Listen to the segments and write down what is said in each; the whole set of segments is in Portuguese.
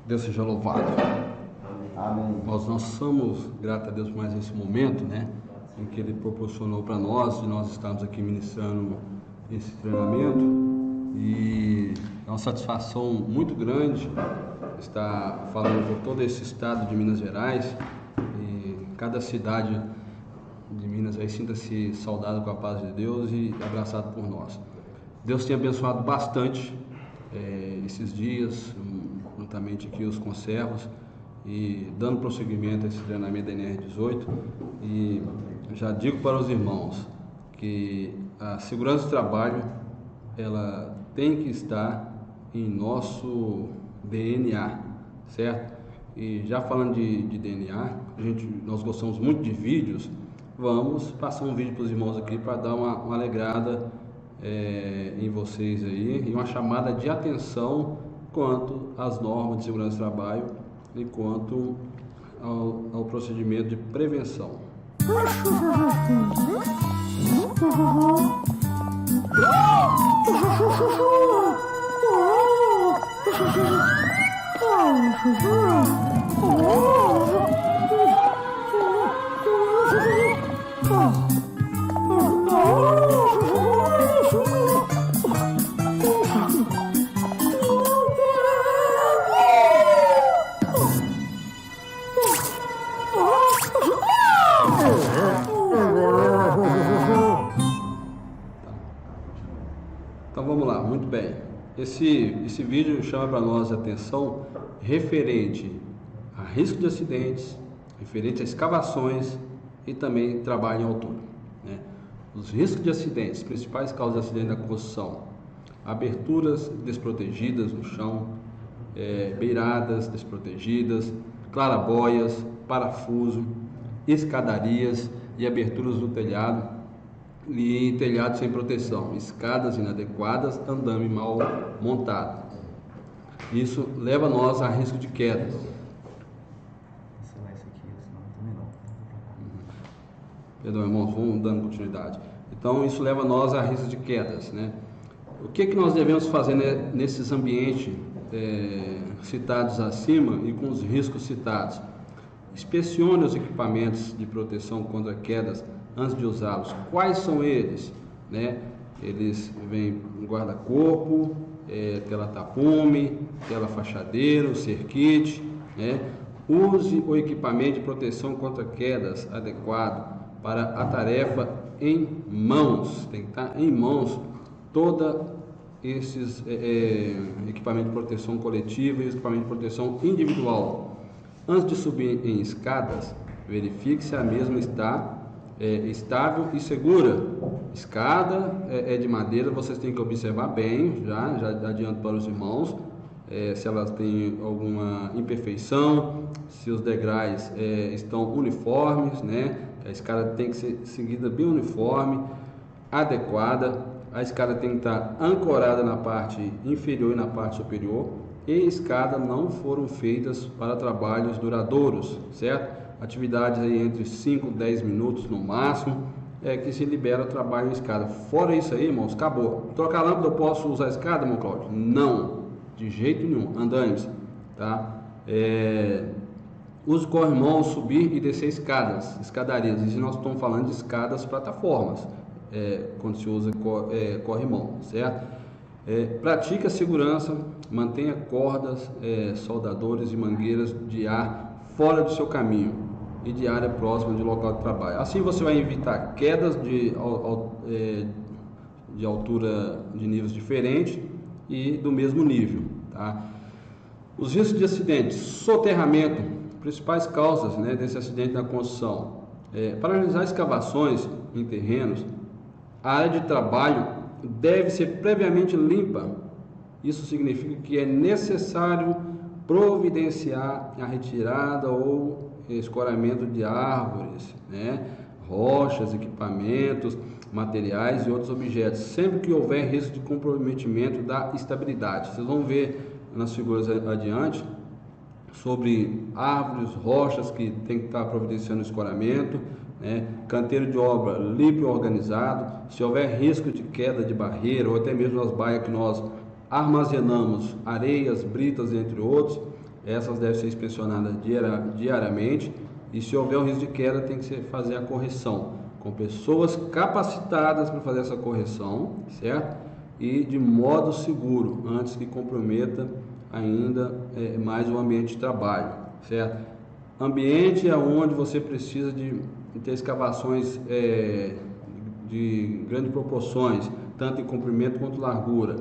Deus seja louvado. Amém. Nós somos gratos a Deus por mais esse momento, né, em que Ele proporcionou para nós, de nós estarmos aqui ministrando esse treinamento, e é uma satisfação muito grande estar falando por todo esse estado de Minas Gerais, e cada cidade de Minas aí sinta-se saudado com a paz de Deus e abraçado por nós. Deus tem abençoado bastante esses dias, juntamente aqui os conservos, e dando prosseguimento a esse treinamento da NR18. E já digo para os irmãos que a segurança do trabalho, ela tem que estar em nosso DNA, certo? E já falando de DNA, nós gostamos muito de vídeos. Vamos passar um vídeo para os irmãos aqui para dar uma alegrada em vocês aí, e uma chamada de atenção quanto às normas de segurança do trabalho e quanto ao procedimento de prevenção. Então vamos lá, muito bem. Esse vídeo chama para nós a atenção referente a risco de acidentes, referente a escavações e também trabalho em altura, né? Os riscos de acidentes, principais causas de acidente na construção: aberturas desprotegidas no chão, beiradas desprotegidas, clarabóias, parafuso, escadarias e aberturas do telhado e telhados sem proteção, escadas inadequadas, andame mal montado. Isso leva nós a risco de quedas. Perdão, irmãos, vamos dando continuidade. Então, isso leva nós a risco de quedas, né? O que nós devemos fazer nesses ambientes citados acima e com os riscos citados? Inspecione os equipamentos de proteção contra quedas antes de usá-los. Quais são eles, né? Eles vêm guarda-corpo, tela tapume, tela fachadeiro, cerquite, né? Use o equipamento de proteção contra quedas adequado para a tarefa em mãos. Tem que estar em mãos toda esses equipamentos de proteção coletiva e equipamento de proteção individual. Antes de subir em escadas, verifique se a mesma está estável e segura. Escada de madeira, vocês têm que observar bem, já adianto para os irmãos, se elas têm alguma imperfeição, se os degraus estão uniformes, né? A escada tem que ser seguida bem uniforme, adequada. A escada tem que estar ancorada na parte inferior e na parte superior, e escadas não foram feitas para trabalhos duradouros, certo? Atividades aí entre 5 e 10 minutos no máximo que se libera o trabalho em escada. Fora isso aí, irmãos, acabou. Trocar a lâmpada, eu posso usar a escada, irmão Cláudio? Não, de jeito nenhum. Andames, tá? Use corrimão, subir e descer escadarias. E nós estamos falando de escadas plataformas, quando se usa corrimão, certo? Pratique a segurança, mantenha cordas, soldadores e mangueiras de ar fora do seu caminho e de área próxima de local de trabalho. Assim você vai evitar quedas de altura de níveis diferentes e do mesmo nível, tá? Os riscos de acidentes: soterramento, principais causas, né, desse acidente na construção. Para realizar escavações em terrenos, a área de trabalho deve ser previamente limpa. Isso significa que é necessário providenciar a retirada ou escoramento de árvores, né, rochas, equipamentos, materiais e outros objetos, sempre que houver risco de comprometimento da estabilidade. Vocês vão ver nas figuras adiante sobre árvores, rochas que tem que estar providenciando escoramento, né? Canteiro de obra limpo e organizado. Se houver risco de queda de barreira ou até mesmo as baias que nós armazenamos, areias, britas, entre outros, essas devem ser inspecionadas diariamente, e se houver um risco de queda tem que fazer a correção com pessoas capacitadas para fazer essa correção, certo? E de modo seguro, antes que comprometa ainda mais o ambiente de trabalho, certo? Ambiente onde você precisa de ter escavações de grandes proporções, tanto em comprimento quanto largura,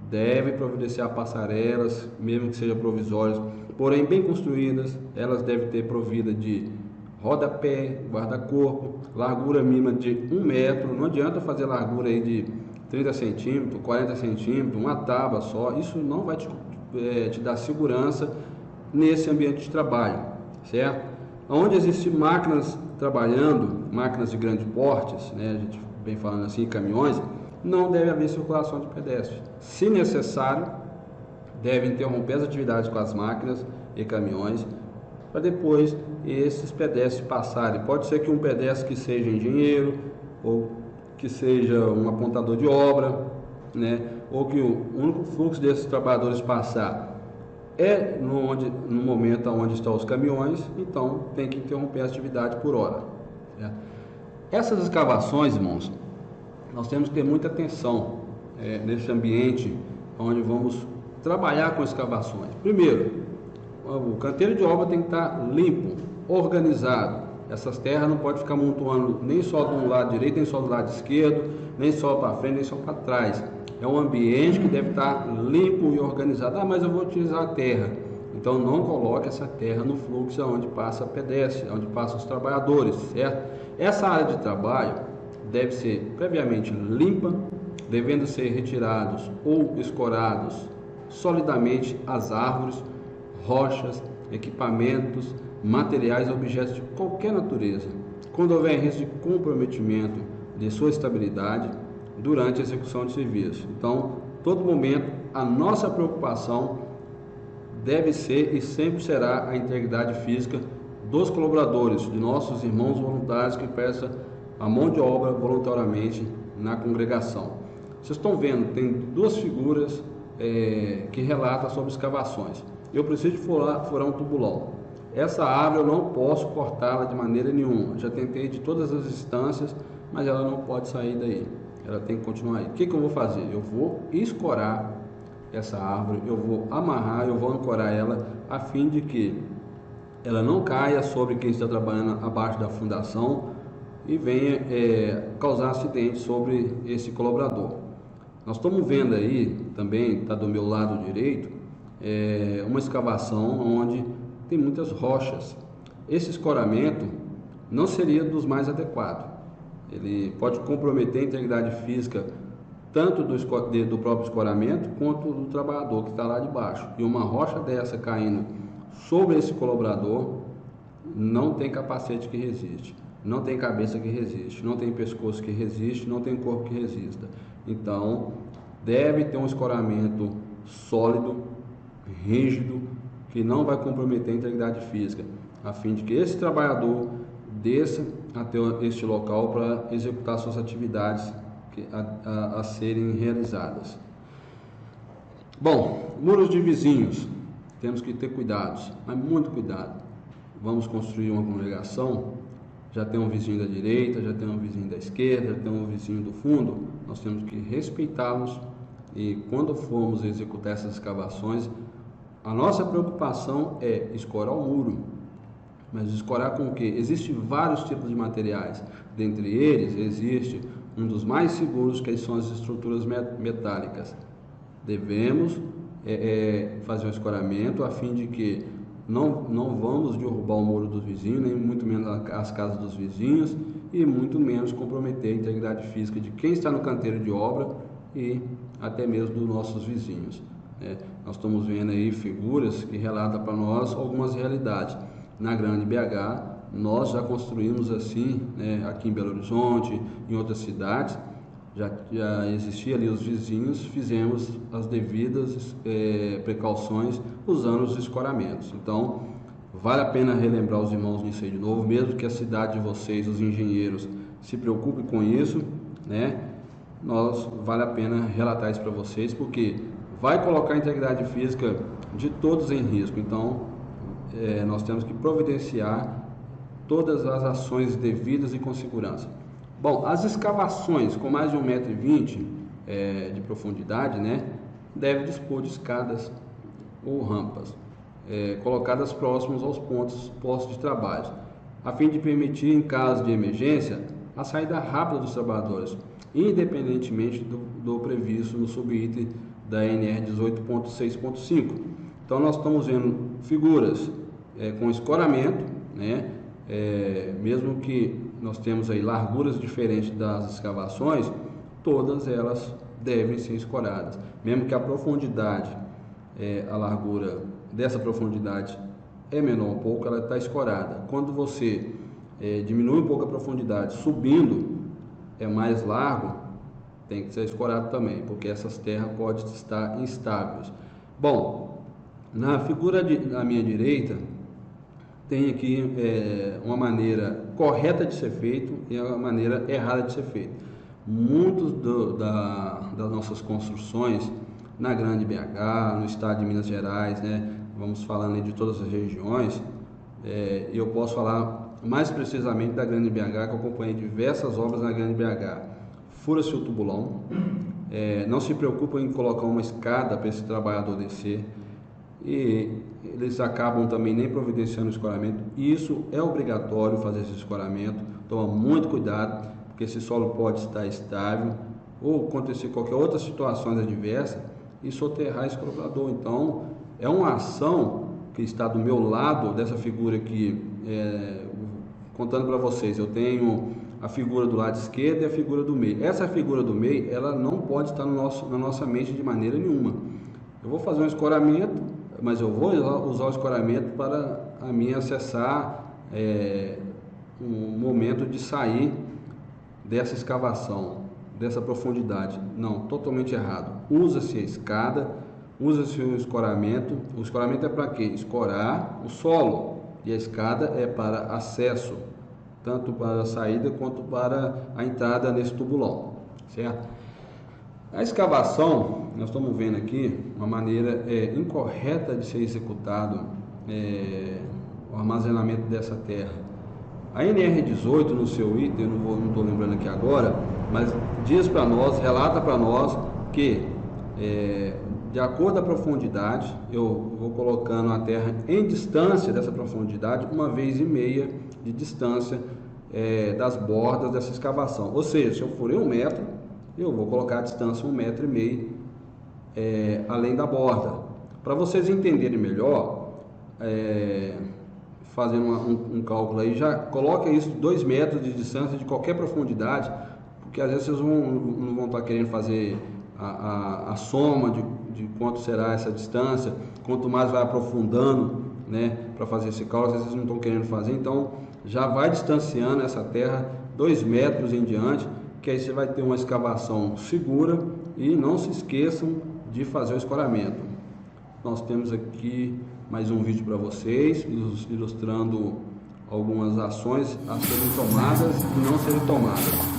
deve providenciar passarelas, mesmo que sejam provisórias, porém bem construídas. Elas devem ter provida de rodapé, guarda-corpo, largura mínima de 1 metro. Não adianta fazer largura aí de 30 centímetros, 40 centímetros, uma tábua só. Isso não vai te dar segurança nesse ambiente de trabalho, certo? Onde existem máquinas trabalhando, máquinas de grandes portes, né, a gente vem falando assim, caminhões, não deve haver circulação de pedestres. Se necessário, deve interromper as atividades com as máquinas e caminhões, para depois esses pedestres passarem. Pode ser que um pedestre que seja engenheiro, ou que seja um apontador de obra, né, ou que o único fluxo desses trabalhadores passar no momento onde estão os caminhões, então tem que interromper a atividade por hora, certo? Essas escavações, irmãos, nós temos que ter muita atenção nesse ambiente onde vamos trabalhar com escavações. Primeiro, o canteiro de obra tem que estar limpo, organizado. Essas terras não podem ficar amontoando nem só do lado direito, nem só do lado esquerdo, nem só para frente, nem só para trás. É um ambiente que deve estar limpo e organizado. Mas eu vou utilizar a terra. Então não coloque essa terra no fluxo onde passa pedestre, onde passam os trabalhadores, certo? Essa área de trabalho deve ser previamente limpa, devendo ser retirados ou escorados solidamente as árvores, rochas, equipamentos, materiais, objetos de qualquer natureza, quando houver risco de comprometimento de sua estabilidade durante a execução de serviço. Então, todo momento, a nossa preocupação deve ser e sempre será a integridade física dos colaboradores, de nossos irmãos voluntários que prestam a mão de obra voluntariamente na congregação. Vocês estão vendo, tem duas figuras que relatam sobre escavações. Eu preciso furar um tubulão. Essa árvore eu não posso cortá-la de maneira nenhuma. Já tentei de todas as instâncias, mas ela não pode sair daí. Ela tem que continuar aí. O que eu vou fazer? Eu vou escorar essa árvore, eu vou amarrar, eu vou ancorar ela, a fim de que ela não caia sobre quem está trabalhando abaixo da fundação e venha causar acidente sobre esse colaborador. Nós estamos vendo aí, também está do meu lado direito, uma escavação onde tem muitas rochas. Esse escoramento não seria dos mais adequados. Ele pode comprometer a integridade física tanto do próprio escoramento quanto do trabalhador que está lá de baixo. E uma rocha dessa caindo sobre esse colaborador não tem capacete que resiste, não tem cabeça que resiste, não tem pescoço que resiste, não tem corpo que resista. Então, deve ter um escoramento sólido, rígido, que não vai comprometer a integridade física, a fim de que esse trabalhador desça até este local para executar suas atividades a serem realizadas. Bom, muros de vizinhos, temos que ter cuidados, mas muito cuidado. Vamos construir uma congregação, já tem um vizinho da direita, já tem um vizinho da esquerda, já tem um vizinho do fundo, nós temos que respeitá-los e quando formos executar essas escavações, a nossa preocupação é escorar o muro. Mas escorar com o quê? Existem vários tipos de materiais, dentre eles existe um dos mais seguros, que são as estruturas metálicas. Devemos fazer um escoramento a fim de que não vamos derrubar o muro dos vizinhos, nem muito menos as casas dos vizinhos e muito menos comprometer a integridade física de quem está no canteiro de obra e até mesmo dos nossos vizinhos. Nós estamos vendo aí figuras que relatam para nós algumas realidades. Na Grande BH, nós já construímos assim, aqui em Belo Horizonte, em outras cidades, já existia ali os vizinhos, fizemos as devidas precauções usando os escoramentos. Então, vale a pena relembrar os irmãos nisso aí de novo, mesmo que a cidade de vocês, os engenheiros, se preocupem com isso, vale a pena relatar isso para vocês, porque vai colocar a integridade física de todos em risco. Então, nós temos que providenciar todas as ações devidas e com segurança. Bom, as escavações com mais de 1,20 m de profundidade, né, devem dispor de escadas ou rampas colocadas próximos aos postos de trabalho, a fim de permitir, em caso de emergência, a saída rápida dos trabalhadores, independentemente do previsto no subitem da NR 18.6.5. Então nós estamos vendo figuras com escoramento, né? Mesmo que nós temos aí larguras diferentes das escavações, todas elas devem ser escoradas, mesmo que a profundidade, a largura dessa profundidade é menor um pouco, ela está escorada. Quando você diminui um pouco a profundidade, subindo é mais largo, tem que ser escorado também, porque essas terras podem estar instáveis. Bom, na figura da minha direita tem aqui uma maneira correta de ser feito e uma maneira errada de ser feito. Muitos das nossas construções na Grande BH, no estado de Minas Gerais, né, vamos falando aí de todas as regiões, eu posso falar mais precisamente da Grande BH, que eu acompanhei diversas obras na Grande BH. Fura-se o tubulão, não se preocupam em colocar uma escada para esse trabalhador descer, e eles acabam também nem providenciando o escoramento. Isso é obrigatório fazer esse escoramento, toma muito cuidado, porque esse solo pode estar estável ou acontecer qualquer outra situação adversa e soterrar esse colaborador. Então é uma ação que está do meu lado dessa figura aqui, contando para vocês. Eu tenho a figura do lado esquerdo e a figura do meio. Essa figura do meio, ela não pode estar na nossa mente de maneira nenhuma. Eu vou fazer um escoramento, mas eu vou usar o escoramento para a mim acessar um momento de sair dessa escavação, dessa profundidade. Não, totalmente errado. Usa-se a escada, usa-se o escoramento. O escoramento é para quê? Escorar o solo, e a escada é para acesso, tanto para a saída quanto para a entrada nesse tubulão, certo? A escavação, nós estamos vendo aqui uma maneira incorreta de ser executado o armazenamento dessa terra. A NR18, no seu item, eu não estou lembrando aqui agora, mas diz para nós, relata para nós que de acordo com a profundidade, eu vou colocando a terra em distância dessa profundidade, 1,5 vezes de distância das bordas dessa escavação. Ou seja, se eu furei 1 metro, eu vou colocar a distância 1,5 metros além da borda. Para vocês entenderem melhor, fazendo um cálculo aí, já coloca isso 2 metros de distância de qualquer profundidade, porque às vezes vocês não vão estar querendo fazer a soma de quanto será essa distância, quanto mais vai aprofundando, né, para fazer esse cálculo, às vezes vocês não estão querendo fazer, então já vai distanciando essa terra 2 metros em diante, que aí você vai ter uma escavação segura. E não se esqueçam de fazer o escoramento. Nós temos aqui mais um vídeo para vocês, ilustrando algumas ações a serem tomadas e não serem tomadas.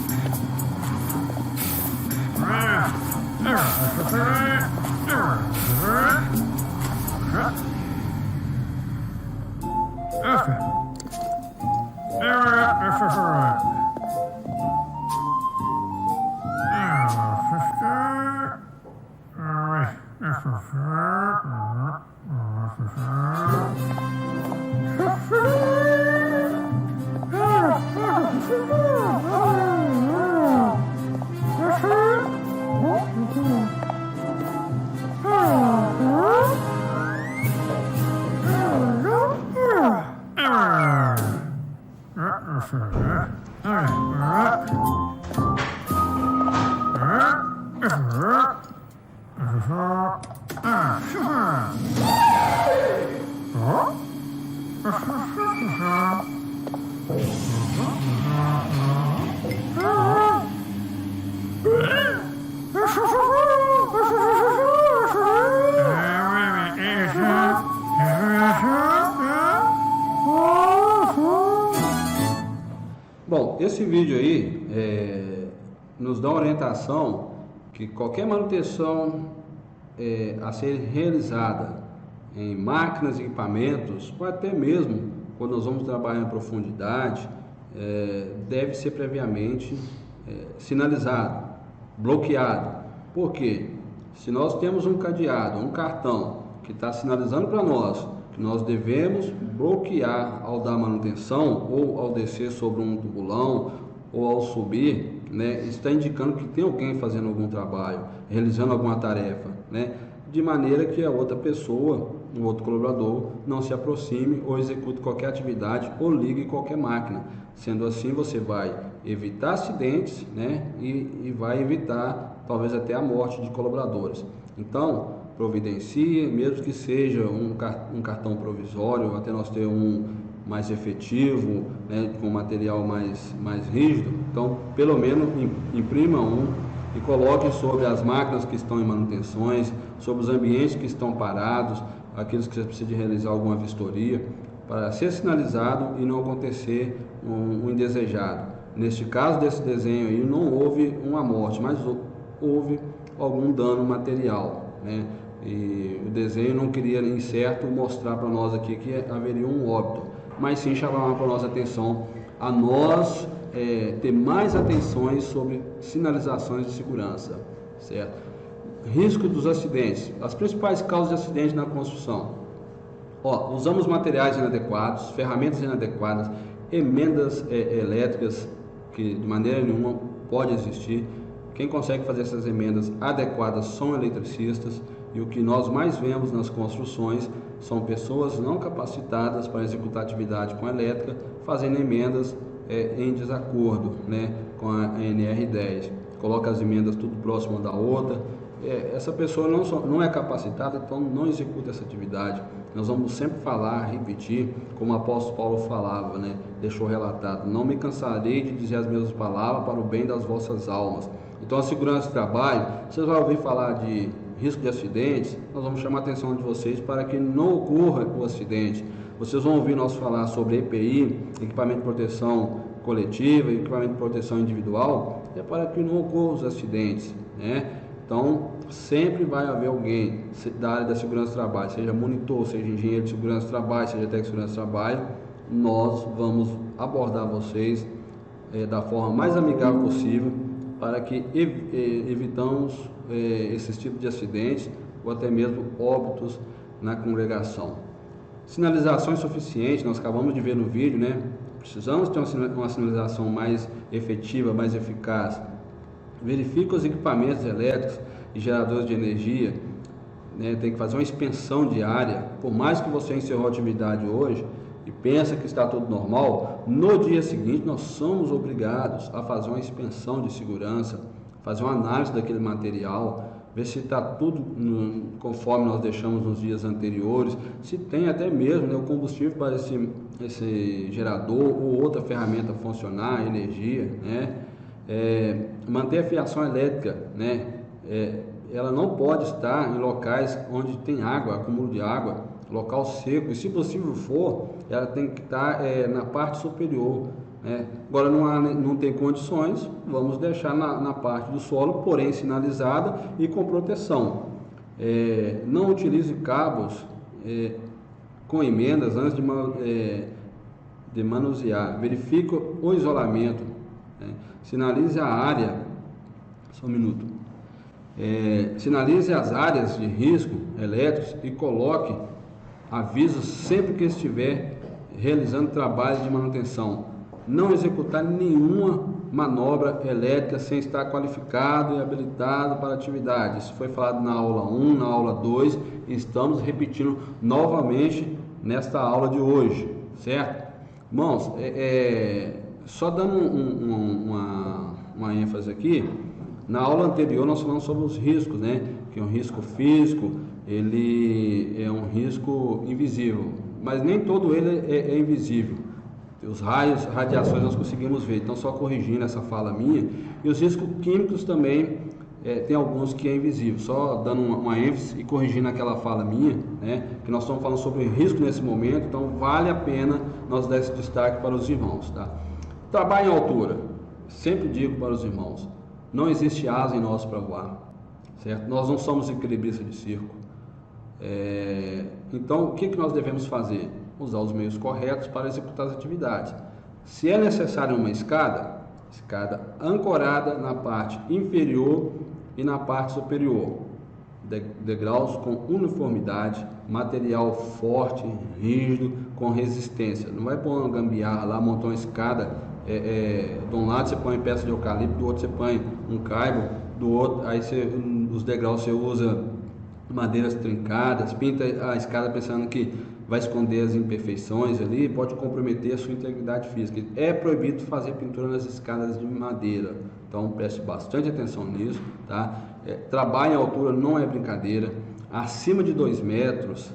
Bom, esse vídeo aí nos dá uma orientação que qualquer manutenção a ser realizada em máquinas e equipamentos, ou até mesmo quando nós vamos trabalhar em profundidade, deve ser previamente sinalizado, bloqueado. Por quê? Se nós temos um cadeado, um cartão que está sinalizando para nós que nós devemos bloquear ao dar manutenção ou ao descer sobre um tubulão ou ao subir, né, está indicando que tem alguém fazendo algum trabalho, realizando alguma tarefa, né, de maneira que a outra pessoa, o outro colaborador, não se aproxime ou execute qualquer atividade ou ligue qualquer máquina. Sendo assim, você vai evitar acidentes, né, e vai evitar talvez até a morte de colaboradores. Então, providencie, mesmo que seja um cartão provisório, até nós ter um mais efetivo, né, com material mais rígido. Então, pelo menos imprima um e coloque sobre as máquinas que estão em manutenções, sobre os ambientes que estão parados, aqueles que você precisa de realizar alguma vistoria, para ser sinalizado e não acontecer um indesejado. Neste caso desse desenho aí, não houve uma morte, mas houve algum dano material, né? E o desenho não queria, em certo, mostrar para nós aqui que haveria um óbito, mas sim chamar para nós atenção a nós ter mais atenções sobre sinalizações de segurança, certo? Risco dos acidentes, as principais causas de acidente na construção. Usamos materiais inadequados, ferramentas inadequadas, emendas elétricas que de maneira nenhuma pode existir. Quem consegue fazer essas emendas adequadas são eletricistas, e o que nós mais vemos nas construções são pessoas não capacitadas para executar atividade com elétrica, fazendo emendas em desacordo, né, com a NR10. Coloca as emendas tudo próximo da outra. Essa pessoa não é capacitada, então não executa essa atividade. Nós vamos sempre falar, repetir, como o apóstolo Paulo falava, né, deixou relatado: não me cansarei de dizer as mesmas palavras para o bem das vossas almas. Então, a segurança do trabalho, vocês vão ouvir falar de risco de acidentes, nós vamos chamar a atenção de vocês para que não ocorra o acidente. Vocês vão ouvir nós falar sobre EPI, equipamento de proteção coletiva, equipamento de proteção individual, para que não ocorram os acidentes, né? Então, sempre vai haver alguém da área da segurança do trabalho, seja monitor, seja engenheiro de segurança do trabalho, seja técnico de segurança do trabalho. Nós vamos abordar vocês da forma mais amigável possível, para que evitamos esses tipos de acidentes ou até mesmo óbitos na congregação. Sinalizações suficientes, nós acabamos de ver no vídeo, né? Precisamos ter uma sinalização mais efetiva, mais eficaz. Verifique os equipamentos elétricos e geradores de energia, né? Tem que fazer uma inspeção diária. Por mais que você encerrou a atividade hoje e pensa que está tudo normal, no dia seguinte nós somos obrigados a fazer uma inspeção de segurança, fazer uma análise daquele material, ver se está tudo conforme nós deixamos nos dias anteriores, se tem até mesmo, né, o combustível para esse gerador ou outra ferramenta funcionar, energia, né? Manter a fiação elétrica, né? Ela não pode estar em locais onde tem água, acúmulo de água, local seco, e se possível for, ela tem que estar na parte superior, né? Agora não tem condições, vamos deixar na parte do solo, porém sinalizada e com proteção. Não utilize cabos com emendas antes de manusear. Verifique o isolamento, né? Sinalize a área, só um minuto. Sinalize as áreas de risco elétricos e coloque avisos sempre que estiver realizando trabalhos de manutenção. Não executar nenhuma manobra elétrica sem estar qualificado e habilitado para a atividade. Isso foi falado na aula 1, na aula 2, e estamos repetindo novamente nesta aula de hoje, certo? Irmãos, só dando uma ênfase aqui, na aula anterior nós falamos sobre os riscos, né? Que um risco físico, ele é um risco invisível, mas nem todo ele é invisível. Os raios, radiações nós conseguimos ver, então só corrigindo essa fala minha. E os riscos químicos também, tem alguns que é invisível, só dando uma ênfase e corrigindo aquela fala minha, né? Que nós estamos falando sobre risco nesse momento, então vale a pena nós dar esse destaque para os irmãos, tá? Trabalho em altura, sempre digo para os irmãos, não existe asa em nós para voar, certo? Nós não somos equilibristas de circo. Então, o que nós devemos fazer? Usar os meios corretos para executar as atividades. Se é necessário uma escada ancorada na parte inferior e na parte superior, degraus com uniformidade, material forte, rígido, com resistência. Não vai pôr uma gambiarra lá, montar uma escada, de um lado você põe peça de eucalipto, do outro você põe um caibo, do outro, aí os degraus você usa madeiras trincadas, pinta a escada pensando que vai esconder as imperfeições ali, pode comprometer a sua integridade física. É proibido fazer pintura nas escadas de madeira, então preste bastante atenção nisso, tá? Trabalho em altura não é brincadeira. Acima de 2 metros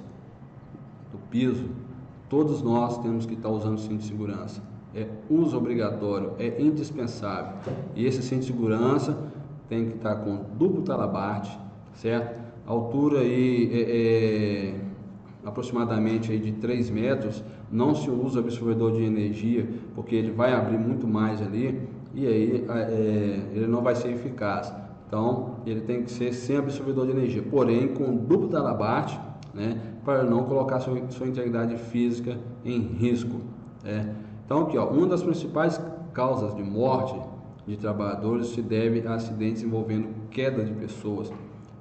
do piso, todos nós temos que estar usando cinto de segurança. É uso obrigatório, é indispensável. E esse cinto de segurança tem que estar com duplo talabarte, certo? A altura aí aproximadamente aí de 3 metros, não se usa absorvedor de energia, porque ele vai abrir muito mais ali, e aí ele não vai ser eficaz. Então, ele tem que ser sem absorvedor de energia, porém com duplo talabarte, né, para não colocar sua integridade física em risco. Então, aqui, ó, uma das principais causas de morte de trabalhadores se deve a acidentes envolvendo queda de pessoas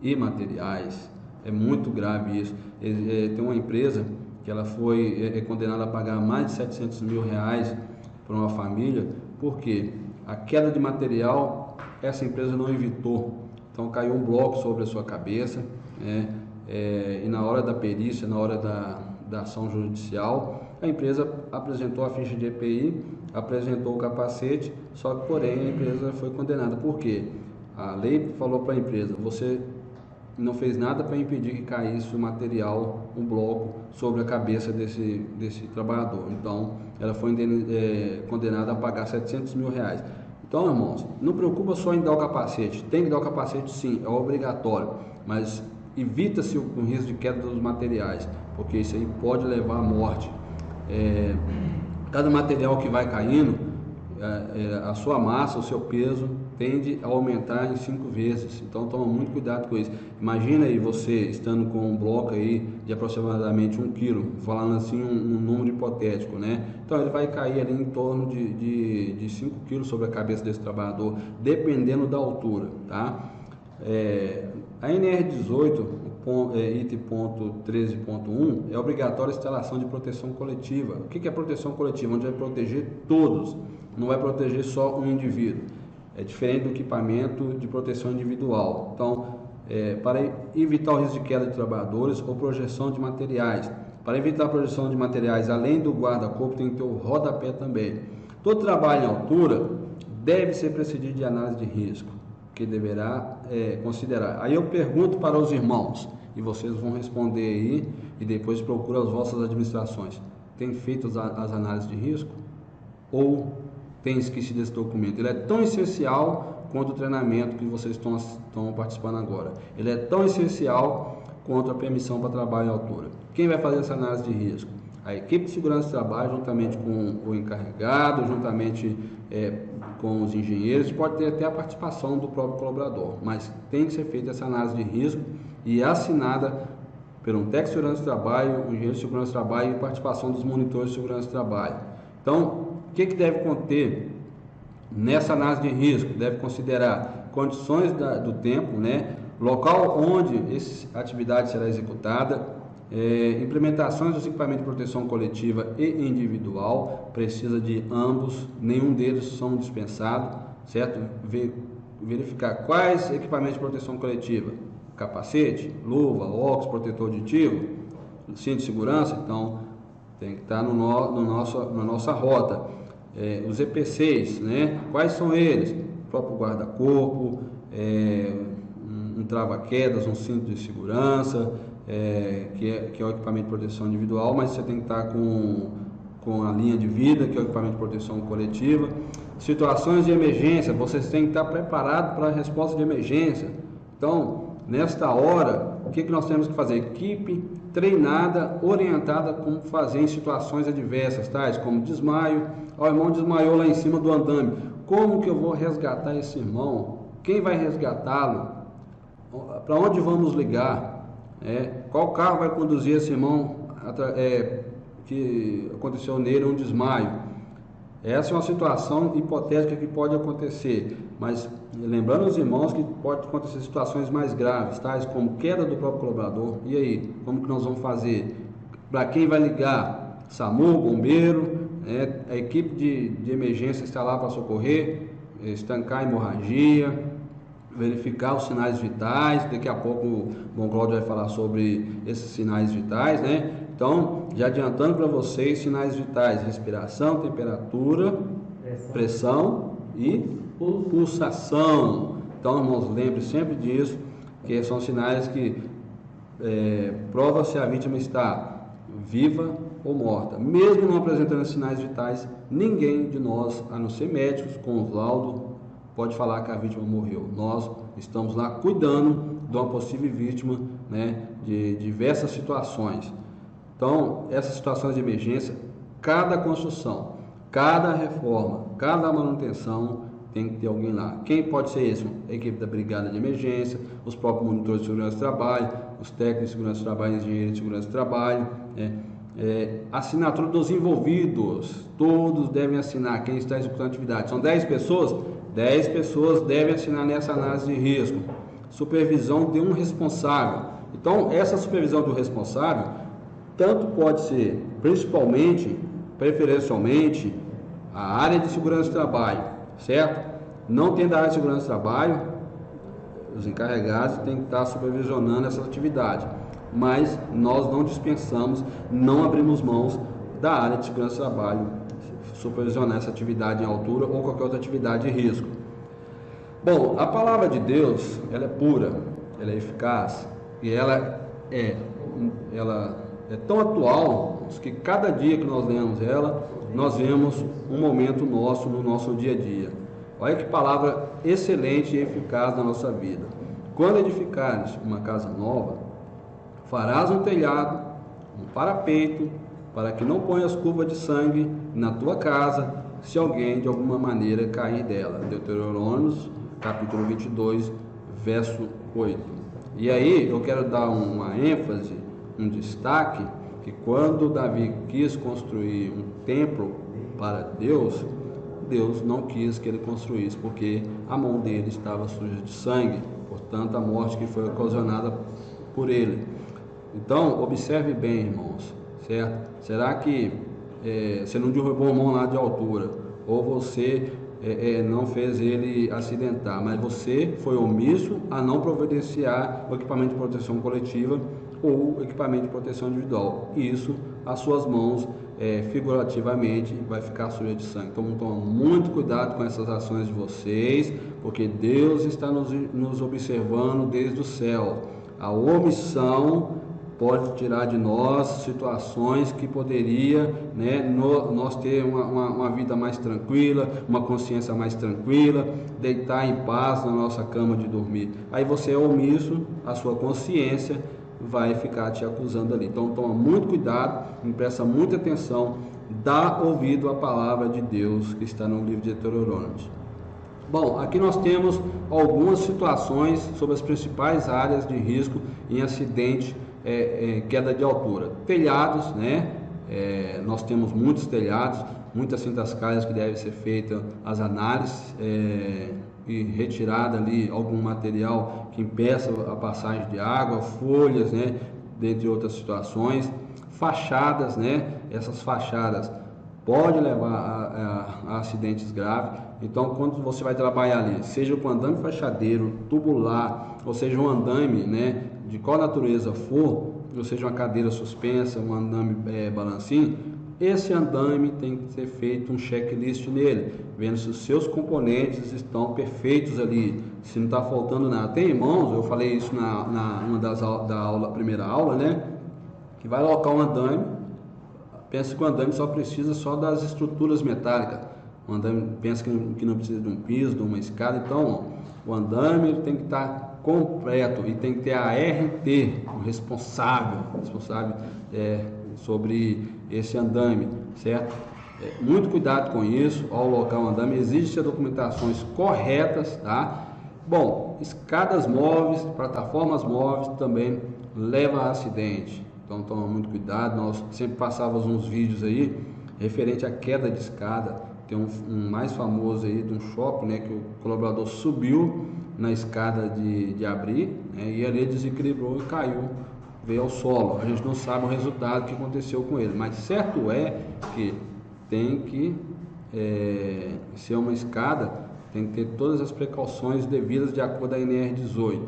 e materiais. É muito grave isso. Tem uma empresa que ela foi condenada a pagar mais de 700 mil reais para uma família, porque a queda de material essa empresa não evitou. Então caiu um bloco sobre a sua cabeça, e na hora da perícia, na hora da ação judicial, a empresa apresentou a ficha de EPI, apresentou o capacete, só que porém a empresa foi condenada. Por quê? A lei falou para a empresa: você não fez nada para impedir que caísse o material, um bloco, sobre a cabeça desse trabalhador. Então, ela foi condenada a pagar 700 mil reais. Então, irmãos, não preocupa só em dar o capacete. Tem que dar o capacete, sim, é obrigatório. Mas evita-se o risco de queda dos materiais, porque isso aí pode levar à morte. Cada material que vai caindo, a sua massa, o seu peso tende a aumentar em 5 vezes. Então toma muito cuidado com isso. Imagina aí você estando com um bloco aí de aproximadamente 1 quilo, falando assim um número hipotético, né? Então ele vai cair ali em torno de 5 quilos sobre a cabeça desse trabalhador, dependendo da altura, tá? A NR18, item ponto 13.1, é obrigatória a instalação de proteção coletiva. O que é proteção coletiva? Onde vai proteger todos, não vai proteger só um indivíduo. É diferente do equipamento de proteção individual. Então, para evitar o risco de queda de trabalhadores ou projeção de materiais. Para evitar a projeção de materiais, além do guarda-corpo, tem que ter o rodapé também. Todo trabalho em altura deve ser precedido de análise de risco, que deverá considerar. Aí eu pergunto para os irmãos, e vocês vão responder aí, e depois procura as vossas administrações. Tem feito as análises de risco? Ou tem esquecido esse documento? Ele é tão essencial quanto o treinamento que vocês estão participando agora. Ele é tão essencial quanto a permissão para trabalho em altura. Quem vai fazer essa análise de risco? A equipe de segurança de trabalho, juntamente com o encarregado, juntamente com os engenheiros, pode ter até a participação do próprio colaborador, mas tem que ser feita essa análise de risco e assinada por um técnico de segurança de trabalho, um engenheiro de segurança de trabalho e participação dos monitores de segurança de trabalho. Então, o que deve conter nessa análise de risco? Deve considerar condições do tempo, né? Local onde essa atividade será executada, implementações dos equipamentos de proteção coletiva e individual, precisa de ambos, nenhum deles são dispensados, certo? Verificar quais equipamentos de proteção coletiva: capacete, luva, óculos, protetor auditivo, cinto de segurança. Então tem que estar na nossa rota. Os EPCs, né? Quais são eles? O próprio guarda-corpo, um trava-quedas, um cinto de segurança, que é o equipamento de proteção individual, mas você tem que estar com a linha de vida, que é o equipamento de proteção coletiva. Situações de emergência, vocês têm que estar preparados para a resposta de emergência. Então, nesta hora, o que nós temos que fazer? Equipe treinada, orientada como fazer em situações adversas, tais como desmaio. O irmão desmaiou lá em cima do andame. Como que eu vou resgatar esse irmão? Quem vai resgatá-lo? Para onde vamos ligar? Qual carro vai conduzir esse irmão que aconteceu nele um desmaio? Essa é uma situação hipotética que pode acontecer, mas lembrando os irmãos que pode acontecer situações mais graves, tais como queda do próprio colaborador. E aí, como que nós vamos fazer? Para quem vai ligar? SAMU, bombeiro, a equipe de emergência está lá para socorrer, estancar a hemorragia, verificar os sinais vitais. Daqui a pouco o Bom Cláudio vai falar sobre esses sinais vitais, né? Então, já adiantando para vocês, sinais vitais: respiração, temperatura, pressão e pulsação. Então, irmãos, lembre sempre disso, que são sinais que provam se a vítima está viva ou morta. Mesmo não apresentando sinais vitais, ninguém de nós, a não ser médicos com os laudos, pode falar que a vítima morreu. Nós estamos lá cuidando de uma possível vítima, de diversas situações. Então, essas situações de emergência, cada construção, cada reforma, cada manutenção, tem que ter alguém lá. Quem pode ser isso? A equipe da brigada de emergência, os próprios monitores de segurança do trabalho, os técnicos de segurança do trabalho, engenheiros de segurança do trabalho, assinatura dos envolvidos, todos devem assinar. Quem está executando a atividade, são 10 pessoas, 10 pessoas devem assinar nessa análise de risco. Supervisão de um responsável. Então, essa supervisão do responsável tanto pode ser, preferencialmente, a área de segurança do trabalho, certo? Não tendo a área de segurança do trabalho, os encarregados têm que estar supervisionando essa atividade, mas nós não dispensamos, não abrimos mãos da área de segurança do trabalho supervisionar essa atividade em altura ou qualquer outra atividade de risco. Bom, a palavra de Deus, ela é pura, ela é eficaz e ela é tão atual que cada dia que nós lemos ela, nós vemos um momento nosso no nosso dia a dia. Olha que palavra excelente e eficaz na nossa vida. Quando edificares uma casa nova, farás um telhado, um parapeito, para que não ponhas curva de sangue na tua casa, se alguém de alguma maneira cair dela. Deuteronômio, capítulo 22, verso 8. E aí eu quero dar uma ênfase, um destaque, que quando Davi quis construir um templo para Deus, Deus não quis que ele construísse, porque a mão dele estava suja de sangue, portanto a morte que foi ocasionada por ele. Então, observe bem, irmãos, certo? Será que você não derrubou a mão lá de altura, ou você não fez ele acidentar, mas você foi omisso a não providenciar o equipamento de proteção coletiva ou equipamento de proteção individual? Isso, as suas mãos, figurativamente, vai ficar suja de sangue. Então, toma muito cuidado com essas ações de vocês, porque Deus está nos observando desde o céu. A omissão pode tirar de nós situações que poderia, nós ter uma vida mais tranquila, uma consciência mais tranquila, deitar em paz na nossa cama de dormir. Aí você é omisso, a sua consciência vai ficar te acusando ali. Então toma muito cuidado, presta muita atenção, dá ouvido à palavra de Deus que está no livro de Deuteronômio. Bom, aqui nós temos algumas situações sobre as principais áreas de risco em acidente, queda de altura. Telhados, nós temos muitos telhados, muitas cintas calhas que devem ser feitas as análises e retirada ali algum material que impeça a passagem de água, folhas, dentre outras situações. Fachadas, essas fachadas podem levar a acidentes graves. Então, quando você vai trabalhar ali, seja com andame fachadeiro, tubular, ou seja um andame, de qual natureza for, ou seja uma cadeira suspensa, um andame balancinho, esse andame tem que ser feito um checklist nele, vendo se os seus componentes estão perfeitos ali, se não está faltando nada. Tem irmãos, eu falei isso na primeira aula, que vai alocar um andame, pensa que o andame só precisa só das estruturas metálicas, o andame pensa que não precisa de um piso, de uma escada. Então o andame ele tem que estar completo e tem que ter a RT, o responsável sobre esse andame, certo? Muito cuidado com isso ao alocar um andame. Existem documentações corretas, tá? Bom, escadas móveis, plataformas móveis também leva a acidente. Então toma muito cuidado. Nós sempre passávamos uns vídeos aí referente à queda de escada. Tem um mais famoso aí de um shopping, né, que o colaborador subiu na escada de abrir, né, e ali desequilibrou e caiu, veio ao solo. A gente não sabe o resultado que aconteceu com ele, mas certo é que tem que ser uma escada, tem que ter todas as precauções devidas de acordo com a NR18.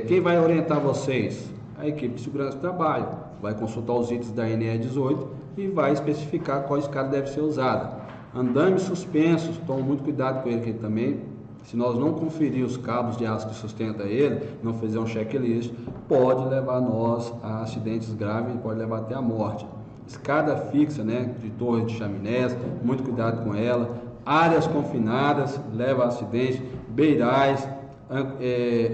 Quem vai orientar vocês? A equipe de segurança do trabalho. Vai consultar os itens da NR18 e vai especificar qual escada deve ser usada. Andames suspensos, tome muito cuidado com ele, que também, se nós não conferir os cabos de aço que sustenta ele, não fizer um checklist, pode levar nós a acidentes graves e pode levar até a morte. Escada fixa, né, de torre de chaminés, muito cuidado com ela. Áreas confinadas, leva a acidente. Beirais,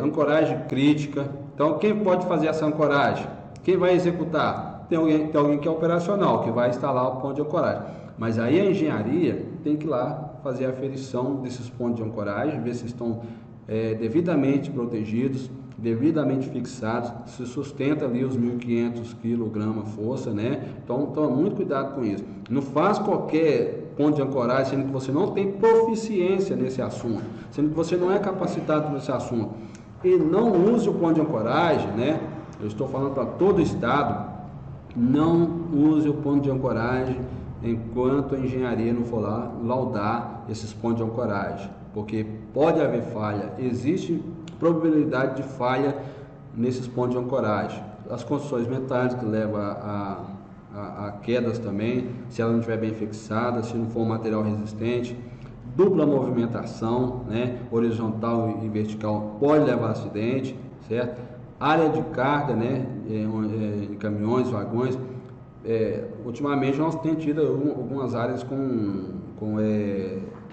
ancoragem crítica. Então, quem pode fazer essa ancoragem? Quem vai executar? Tem alguém que é operacional, que vai instalar o ponto de ancoragem. Mas aí a engenharia tem que ir lá fazer a aferição desses pontos de ancoragem, ver se estão devidamente protegidos, devidamente fixados, se sustenta ali os 1.500 kg força, né? Então, toma muito cuidado com isso. Não faz qualquer ponto de ancoragem, sendo que você não tem proficiência nesse assunto, sendo que você não é capacitado nesse assunto. E não use o ponto de ancoragem, né? Eu estou falando para todo o estado, não use o ponto de ancoragem enquanto a engenharia não for lá laudar esses pontos de ancoragem, porque pode haver falha, existe probabilidade de falha nesses pontos de ancoragem. As construções metálicas levam a quedas também, se ela não estiver bem fixada, se não for um material resistente. Dupla movimentação, né, horizontal e vertical, pode levar a acidente, certo? Área de carga, né, em caminhões, vagões. Ultimamente nós temos tido algumas áreas com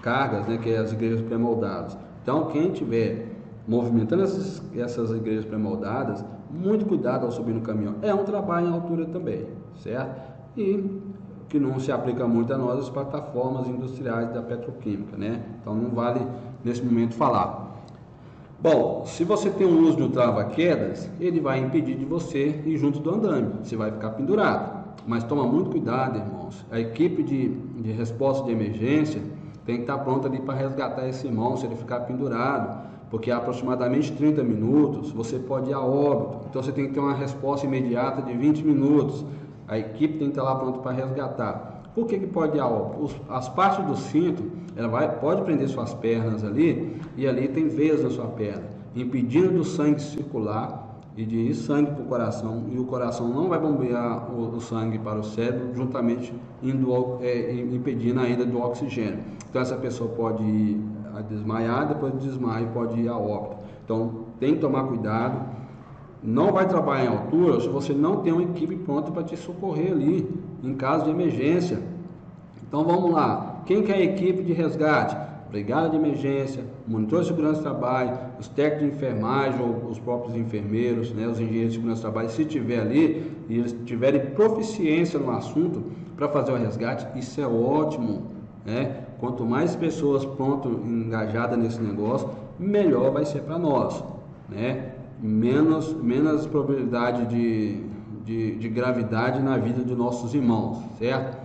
cargas, né, que é as igrejas pré-moldadas. Então, quem estiver movimentando essas igrejas pré-moldadas, muito cuidado ao subir no caminhão. É um trabalho em altura também, certo? E que não se aplica muito a nós, as plataformas industriais da petroquímica, né? Então não vale nesse momento falar. Bom, se você tem um uso de um trava-quedas, ele vai impedir de você ir junto do andame, você vai ficar pendurado. Mas toma muito cuidado, irmãos. A equipe de resposta de emergência tem que estar pronta ali para resgatar esse irmão se ele ficar pendurado, porque há aproximadamente 30 minutos você pode ir a óbito. Então você tem que ter uma resposta imediata de 20 minutos. A equipe tem que estar lá pronta para resgatar. Por que pode ir a óbito? As partes do cinto, pode prender suas pernas ali, e ali tem veias na sua perna, impedindo do sangue circular e de ir sangue para o coração, e o coração não vai bombear o sangue para o cérebro, juntamente impedindo a ida do oxigênio. Então essa pessoa pode ir a desmaiar, depois do desmaio pode ir a óbito. Então tem que tomar cuidado. Não vai trabalhar em altura se você não tem uma equipe pronta para te socorrer ali, em caso de emergência. Então vamos lá. Quem que é a equipe de resgate? Brigada de emergência, monitor de segurança do trabalho, os técnicos de enfermagem ou os próprios enfermeiros, né, os engenheiros de segurança do trabalho, se tiver ali e eles tiverem proficiência no assunto para fazer o resgate, isso é ótimo, né? Quanto mais pessoas pronto, engajadas nesse negócio, melhor vai ser para nós, né? Menos probabilidade de gravidade na vida de nossos irmãos, certo?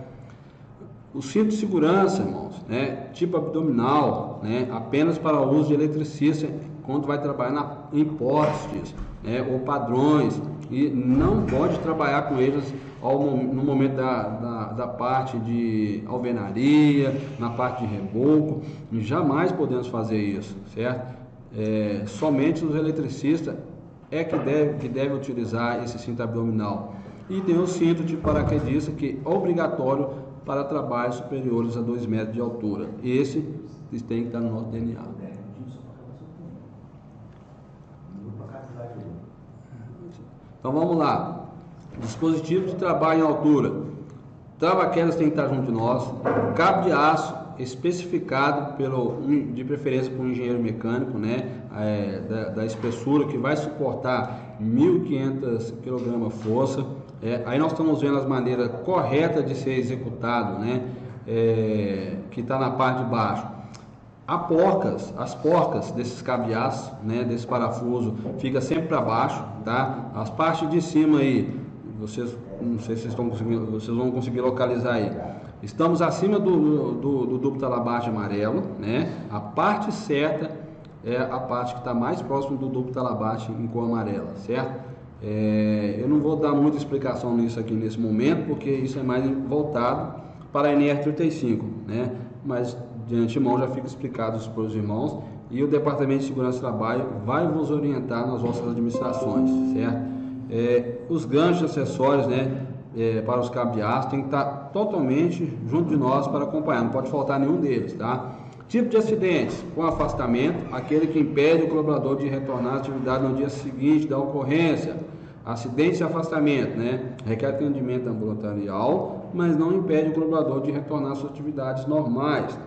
O cinto de segurança, irmãos, né, tipo abdominal, né, apenas para o uso de eletricista quando vai trabalhar em postes, né, ou padrões, e não pode trabalhar com eles no momento da parte de alvenaria, na parte de reboco, jamais podemos fazer isso, certo? Somente os eletricistas que deve utilizar esse cinto abdominal. E tem o cinto de paraquedista, que é obrigatório para trabalhos superiores a 2 metros de altura. Esse tem que estar no nosso DNA. Então vamos lá. Dispositivo de trabalho em altura. Trava-quedas tem que estar junto de nós. Cabo de aço especificado de preferência por um engenheiro mecânico, né, da espessura, que vai suportar 1.500 kg força. Aí nós estamos vendo as maneiras corretas de ser executado, né, que está na parte de baixo. As porcas desses cabeças, né, desse parafuso, fica sempre para baixo, tá? As partes de cima aí, vocês, não sei se vocês vão conseguir localizar aí. Estamos acima do duplo talabarte amarelo, né? A parte certa é a parte que está mais próximo do duplo talabarte em cor amarela, certo? Eu não vou dar muita explicação nisso aqui nesse momento, porque isso é mais voltado para a NR35, né? Mas de antemão já fica explicado isso para os irmãos, e o Departamento de Segurança do Trabalho vai vos orientar nas vossas administrações, certo? Os ganchos acessórios, né, para os cabeças tem que estar totalmente junto de nós para acompanhar, não pode faltar nenhum deles, tá? Tipo de acidentes: com afastamento, aquele que impede o colaborador de retornar à atividade no dia seguinte da ocorrência. Acidente e afastamento, né? Requer atendimento ambulatorial, mas não impede o colaborador de retornar às suas atividades normais.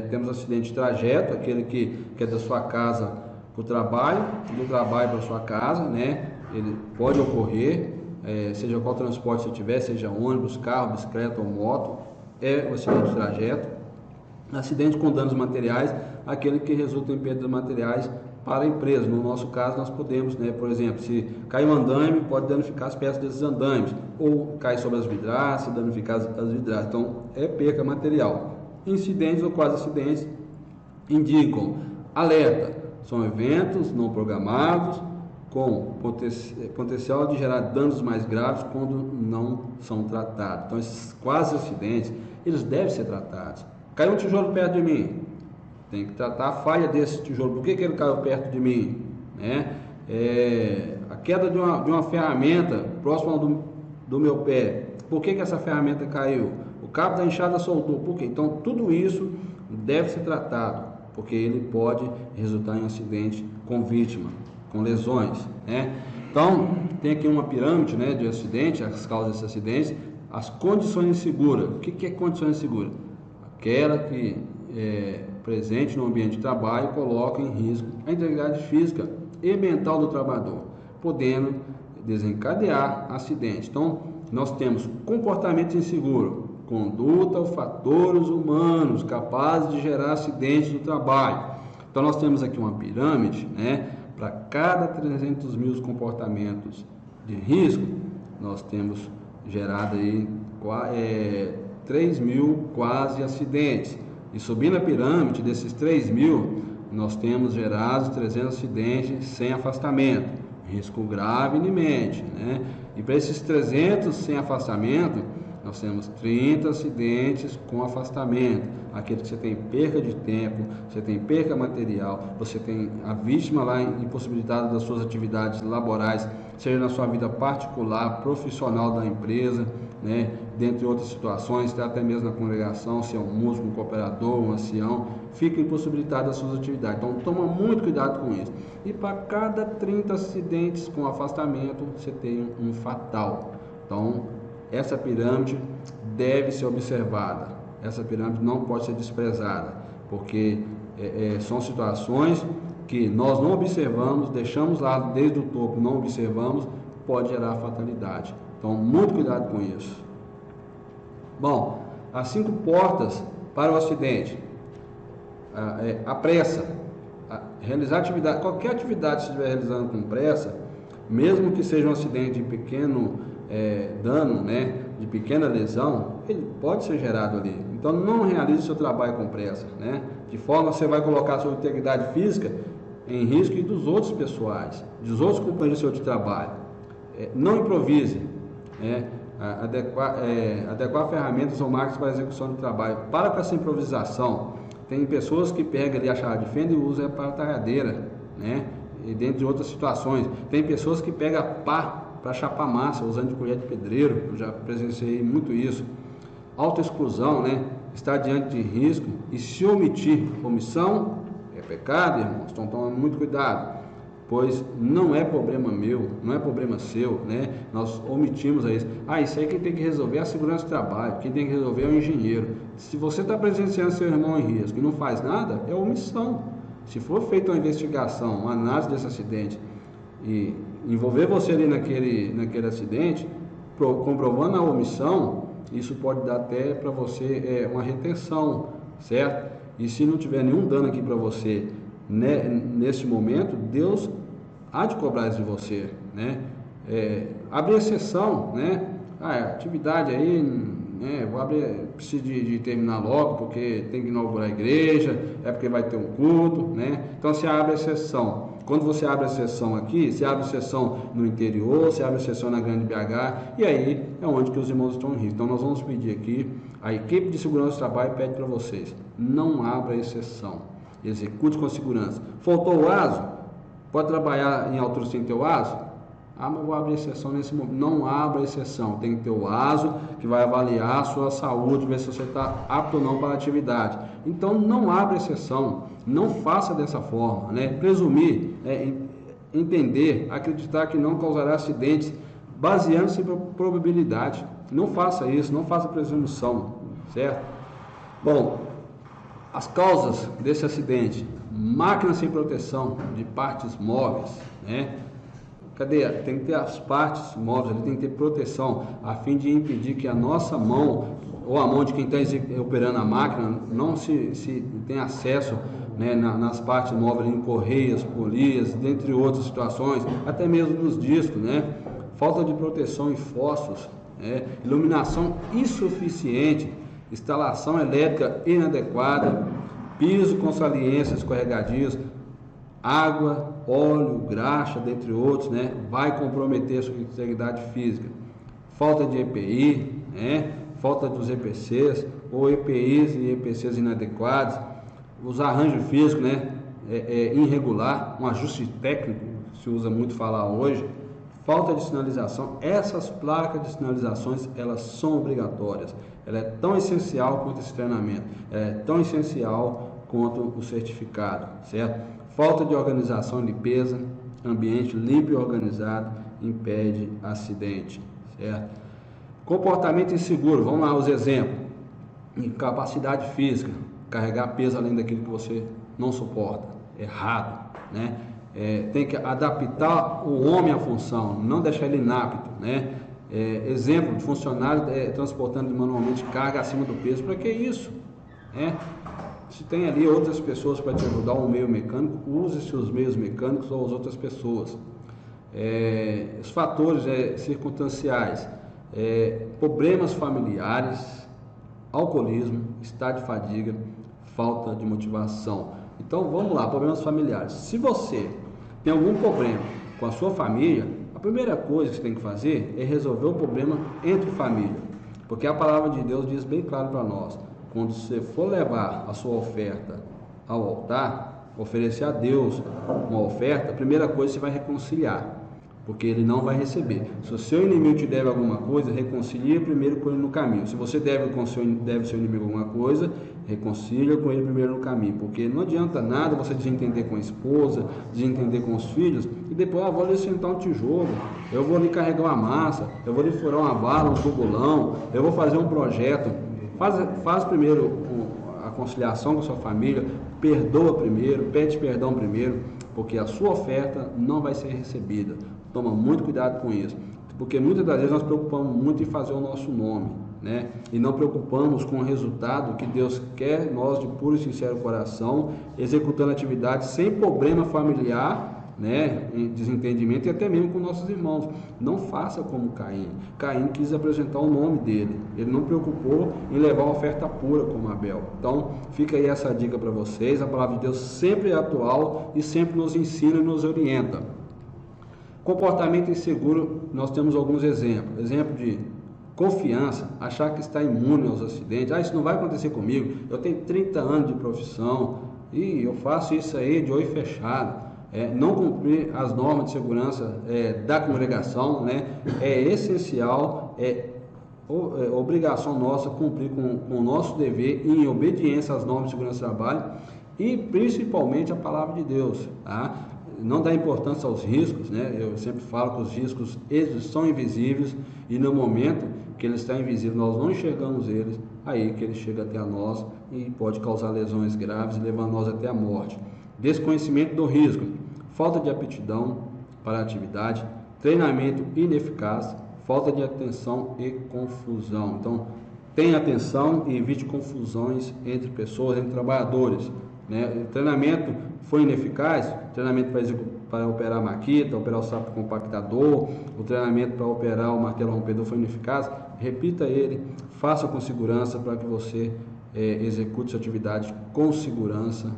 Temos acidente de trajeto, aquele que é da sua casa para o trabalho, do trabalho para a sua casa, né? Ele pode ocorrer, seja qual transporte você tiver, seja ônibus, carro, bicicleta ou moto, é o acidente de trajeto. Acidente com danos materiais, aquele que resulta em perdas materiais para a empresa. No nosso caso, nós podemos, né, por exemplo, se cair um andaime, pode danificar as peças desses andaimes, ou cair sobre as vidraças, danificar as vidraças. Então, é perca material. Incidentes ou quase acidentes indicam alerta: são eventos não programados com potencial de gerar danos mais graves quando não são tratados. Então, esses quase acidentes, eles devem ser tratados. Caiu um tijolo perto de mim, tem que tratar a falha desse tijolo. Por que ele caiu perto de mim, né? A queda de uma ferramenta próxima do meu pé, por que essa ferramenta caiu? O cabo da enxada soltou, por quê? Então tudo isso deve ser tratado, porque ele pode resultar em um acidente com vítima, com lesões, né? Então tem aqui uma pirâmide, né, de acidente, as causas desses acidentes, as condições inseguras. O que é condições inseguras? Aquela que presente no ambiente de trabalho coloca em risco a integridade física e mental do trabalhador, podendo desencadear acidentes. Então, nós temos comportamento inseguro, conduta ou fatores humanos capazes de gerar acidentes no trabalho. Então, nós temos aqui uma pirâmide, né? Para cada 300 mil comportamentos de risco, nós temos gerado aí 3 mil quase acidentes. E subindo a pirâmide desses 3 mil, nós temos gerado 300 acidentes sem afastamento, risco grave e iminente, né? E para esses 300 sem afastamento, nós temos 30 acidentes com afastamento, aquele que você tem perca de tempo, você tem perca material, você tem a vítima lá impossibilitada das suas atividades laborais, seja na sua vida particular, profissional da empresa, né? Dentre outras situações, até mesmo na congregação, se é um músico, um cooperador, um ancião, fica impossibilitado das suas atividades. Então toma muito cuidado com isso. E para cada 30 acidentes com afastamento, você tem um fatal. Então essa pirâmide deve ser observada, essa pirâmide não pode ser desprezada, porque são situações que nós não observamos, deixamos lá desde o topo, não observamos, pode gerar fatalidade. Então, muito cuidado com isso. Bom, as 5 portas para o acidente. A pressa. Realizar atividade, qualquer atividade que você estiver realizando com pressa, mesmo que seja um acidente de pequeno dano, né, de pequena lesão, ele pode ser gerado ali. Então, não realize o seu trabalho com pressa, né? De forma que você vai colocar a sua integridade física em risco e dos outros pessoais, dos outros companheiros do seu de trabalho. Não improvise, adequar ferramentas ou marcas para a execução do trabalho. Para com essa improvisação. Tem pessoas que pegam ali a chave de fenda e usam para a talhadeira, né? E dentre outras situações. Tem pessoas que pegam a pá para chapar massa, usando de colher de pedreiro. Eu já presenciei muito isso. Autoexclusão, né? Estar diante de risco e se omitir. Omissão é pecado, irmãos. Então tome muito cuidado, pois não é problema meu, não é problema seu, né? Nós omitimos isso. Isso aí quem tem que resolver é a segurança do trabalho, quem tem que resolver é o engenheiro. Se você está presenciando seu irmão em risco e não faz nada, é omissão. Se for feita uma investigação, uma análise desse acidente e envolver você ali naquele acidente, comprovando a omissão, isso pode dar até para você uma retenção, certo? e se não tiver nenhum dano aqui para você, né, neste momento, Deus há de cobrar isso de você, né? Abre exceção, né? Atividade aí, né? Vou abrir, preciso de terminar logo porque tem que inaugurar a igreja, é porque vai ter um culto, né? Então você abre exceção. Quando você abre exceção aqui, você abre exceção no interior, você abre exceção na Grande BH, e aí é onde que os irmãos estão rindo. Então nós vamos pedir aqui, a equipe de segurança do trabalho pede para vocês, não abra exceção, execute com segurança. Faltou o ASO? Pode trabalhar em altura sem ter o ASO? Mas eu vou abrir exceção nesse momento. Não abra exceção, tem que ter o ASO que vai avaliar a sua saúde, ver se você está apto ou não para a atividade. Então não abra exceção, não faça dessa forma, né? Presumir, entender, acreditar que não causará acidentes, baseando-se em probabilidade. Não faça isso, não faça presunção, certo? Bom, as causas desse acidente: máquina sem proteção de partes móveis, né? Cadê? Tem que ter as partes móveis, tem que ter proteção, a fim de impedir que a nossa mão, ou a mão de quem está operando a máquina, não se tenha acesso, né, nas partes móveis, em correias, polias, dentre outras situações, até mesmo nos discos, né? Falta de proteção em fósforos, iluminação insuficiente, instalação elétrica inadequada, piso com saliências escorregadios, água, óleo, graxa, dentre outros, né? Vai comprometer a sua integridade física. Falta de EPI, falta dos EPCs, ou EPIs e EPCs inadequados, os arranjos físicos, né? Irregular, um ajuste técnico, se usa muito falar hoje, falta de sinalização. Essas placas de sinalizações, elas são obrigatórias. Ela é tão essencial quanto esse treinamento, é tão essencial quanto o certificado, certo? Falta de organização e limpeza, ambiente limpo e organizado impede acidente, certo? Comportamento inseguro, vamos lá os exemplos. Incapacidade física, carregar peso além daquilo que você não suporta, errado, né? Tem que adaptar o homem à função, não deixar ele inapto, né? Exemplo de funcionário transportando manualmente carga acima do peso, para que isso? Se tem ali outras pessoas para te ajudar, um meio mecânico, use-se os meios mecânicos ou as outras pessoas. Os fatores circunstanciais, problemas familiares, alcoolismo, estado de fadiga, falta de motivação. Então vamos lá, problemas familiares. Se você tem algum problema com a sua família, a primeira coisa que você tem que fazer é resolver o problema entre família, porque a palavra de Deus diz bem claro para nós: quando você for levar a sua oferta ao altar, oferecer a Deus uma oferta, a primeira coisa você vai reconciliar, porque ele não vai receber. Se o seu inimigo te deve alguma coisa, reconcilia primeiro com ele no caminho. Se você deve seu inimigo alguma coisa, reconcilia com ele primeiro no caminho, porque não adianta nada você desentender com a esposa, desentender com os filhos, e depois vou ali sentar um tijolo, eu vou ali carregar uma massa, eu vou ali furar uma vala, um tubulão, eu vou fazer um projeto. Faz primeiro a conciliação com a sua família, perdoa primeiro, pede perdão primeiro, porque a sua oferta não vai ser recebida. Toma muito cuidado com isso, porque muitas das vezes nós preocupamos muito em fazer o nosso nome, né? E não preocupamos com o resultado que Deus quer nós de puro e sincero coração, executando atividades sem problema familiar, né, em desentendimento, e até mesmo com nossos irmãos. Não faça como Caim. Caim quis apresentar o nome dele, ele não preocupou em levar uma oferta pura como Abel. Então fica aí essa dica para vocês. A palavra de Deus sempre é atual e sempre nos ensina e nos orienta. Comportamento inseguro, nós temos alguns exemplos. Exemplo de confiança, achar que está imune aos acidentes. Isso não vai acontecer comigo, eu tenho 30 anos de profissão e eu faço isso aí de olho fechado. Não cumprir as normas de segurança da congregação, né? É essencial, obrigação nossa cumprir com o nosso dever em obediência às normas de segurança do trabalho e principalmente a palavra de Deus, tá? Não dá importância aos riscos, né? Eu sempre falo que os riscos eles são invisíveis e no momento que eles estão invisíveis, nós não enxergamos eles, aí que ele chega até a nós e pode causar lesões graves e levar nós até a morte. Desconhecimento do risco, falta de aptidão para a atividade, treinamento ineficaz, falta de atenção e confusão. Então, Tenha atenção e evite confusões entre pessoas, entre trabalhadores, né? O treinamento foi ineficaz, o treinamento para operar a maquita, operar o sapo compactador, o treinamento para operar o martelo rompedor foi ineficaz, repita ele, faça com segurança para que você execute sua atividade com segurança,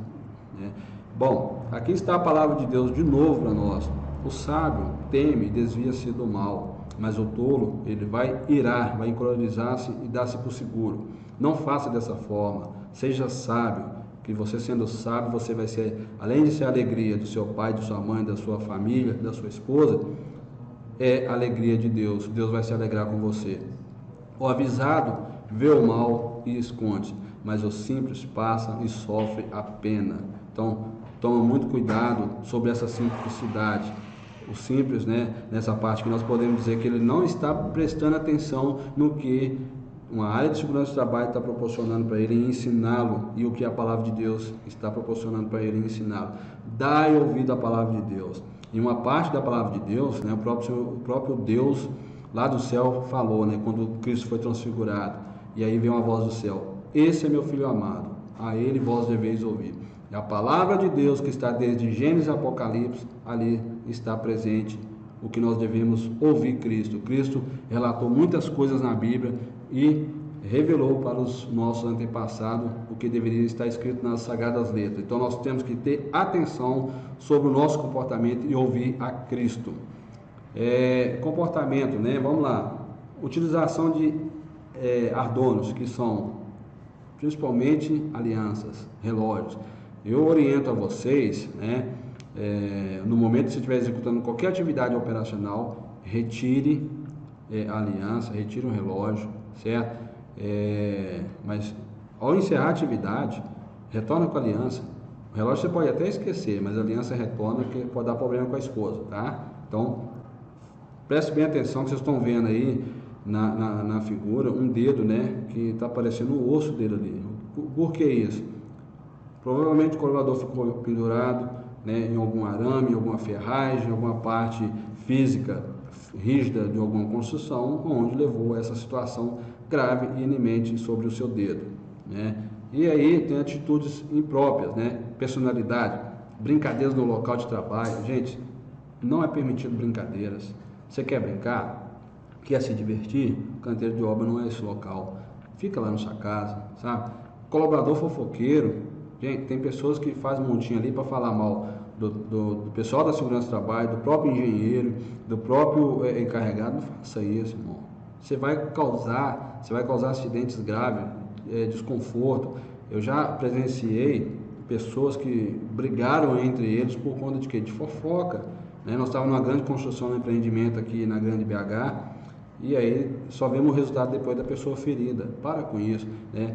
né? Bom, aqui está a palavra de Deus de novo para nós. O sábio teme e desvia-se do mal, mas o tolo, ele vai irar, vai encorajar-se e dar-se por seguro. Não faça dessa forma, seja sábio, que você sendo sábio, você vai ser, além de ser a alegria do seu pai, de sua mãe, da sua família, da sua esposa, é a alegria de Deus. Deus vai se alegrar com você. O avisado vê o mal e esconde, mas o simples passa e sofre a pena. Então, toma muito cuidado sobre essa simplicidade. O simples, né, nessa parte que nós podemos dizer que ele não está prestando atenção no que uma área de segurança do trabalho está proporcionando para ele e ensiná-lo, e o que a palavra de Deus está proporcionando para ele e ensiná-lo. Dai ouvido à palavra de Deus. E uma parte da palavra de Deus, né, o próprio Deus lá do céu falou, né, quando Cristo foi transfigurado, e aí veio uma voz do céu: esse é meu filho amado, a ele vós deveis ouvir. E a palavra de Deus que está desde Gênesis e Apocalipse, ali está presente o que nós devemos ouvir Cristo. Cristo relatou muitas coisas na Bíblia e revelou para os nossos antepassados o que deveria estar escrito nas Sagradas Letras. Então nós temos que ter atenção sobre o nosso comportamento e ouvir a Cristo. Comportamento, né? Vamos lá. Utilização de ardonos, que são principalmente alianças, relógios. Eu oriento a vocês, né? No momento que você estiver executando qualquer atividade operacional, retire a aliança, retire um relógio, certo? Mas ao encerrar a atividade, retorna com a aliança. O relógio você pode até esquecer, mas a aliança retorna, porque pode dar problema com a esposa, tá? Então, preste bem atenção que vocês estão vendo aí na figura um dedo, né? Que está aparecendo o osso dele ali. Por que isso? Provavelmente o colaborador ficou pendurado, né, em algum arame, em alguma ferragem, em alguma parte física rígida de alguma construção, onde levou a essa situação grave e iminente sobre o seu dedo, né? E aí tem atitudes impróprias, né? Personalidade, brincadeiras no local de trabalho. Gente, não é permitido brincadeiras. Você quer brincar? Quer se divertir? O canteiro de obra não é esse local. Fica lá na sua casa, sabe? Colaborador fofoqueiro. Gente, tem pessoas que fazem um montinho ali para falar mal do pessoal da segurança do trabalho, do próprio engenheiro, do próprio encarregado. Não faça isso, irmão. Você vai causar acidentes graves, desconforto. Eu já presenciei pessoas que brigaram entre eles por conta de quê? De fofoca, né? Nós estávamos numa grande construção de empreendimento aqui na Grande BH, e aí só vemos o resultado depois da pessoa ferida. Para com isso, né?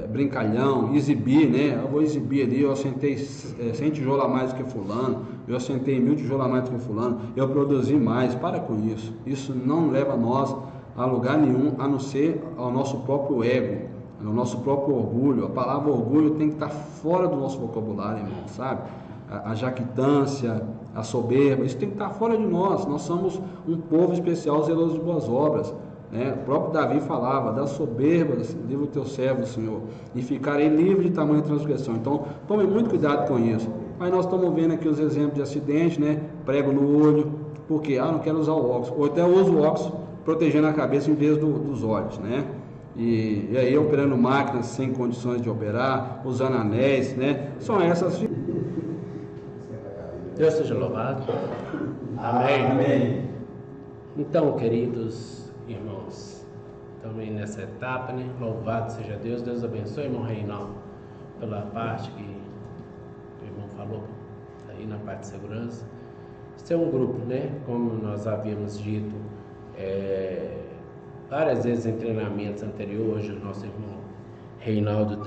Brincalhão, exibir, né? Eu vou exibir ali, eu assentei 100 tijolos a mais do que fulano, eu assentei 1000 tijolos a mais do que fulano, eu produzi mais. Para com isso. Isso não leva nós a lugar nenhum, a não ser ao nosso próprio ego, ao nosso próprio orgulho. A palavra orgulho tem que estar fora do nosso vocabulário, irmão, sabe? A jactância, a soberba, isso tem que estar fora de nós. Nós somos um povo especial, zeloso de boas obras, né? O próprio Davi falava: da soberba livra o teu servo, Senhor, e ficarei livre de tamanha transgressão. Então tome muito cuidado com isso. Aí nós estamos vendo aqui os exemplos de acidente, né? Prego no olho, porque não quero usar o óculos, ou até uso o óculos protegendo a cabeça em vez dos olhos, né? E aí operando máquinas sem condições de operar, usando anéis, né? São essas. Deus seja louvado. Amém. Amém. Então, queridos irmãos, também nessa etapa, né? Louvado seja Deus. Deus abençoe, irmão Reinaldo, pela parte que o irmão falou aí na parte de segurança. Isso é um grupo, né? Como nós havíamos dito várias vezes em treinamentos anteriores, o nosso irmão Reinaldo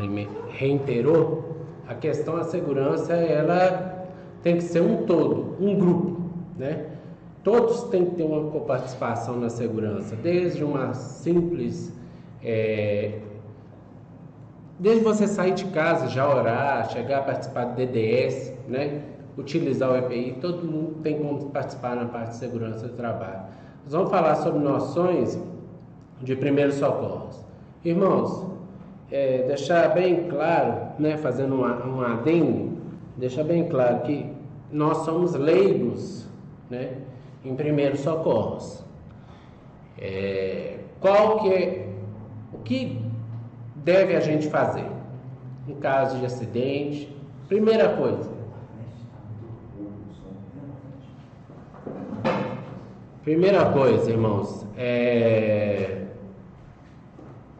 reiterou, a questão da segurança, ela tem que ser um todo, um grupo, né? Todos têm que ter uma coparticipação na segurança, desde uma simples, desde você sair de casa, já orar, chegar a participar do DDS, né? Utilizar o EPI, todo mundo tem como participar na parte de segurança do trabalho. Nós vamos falar sobre noções de primeiros socorros. Irmãos, deixar bem claro, né, fazendo um adendo, deixar bem claro que nós somos leigos, né, em primeiros socorros. O que deve a gente fazer em caso de acidente? Primeira coisa, irmãos, é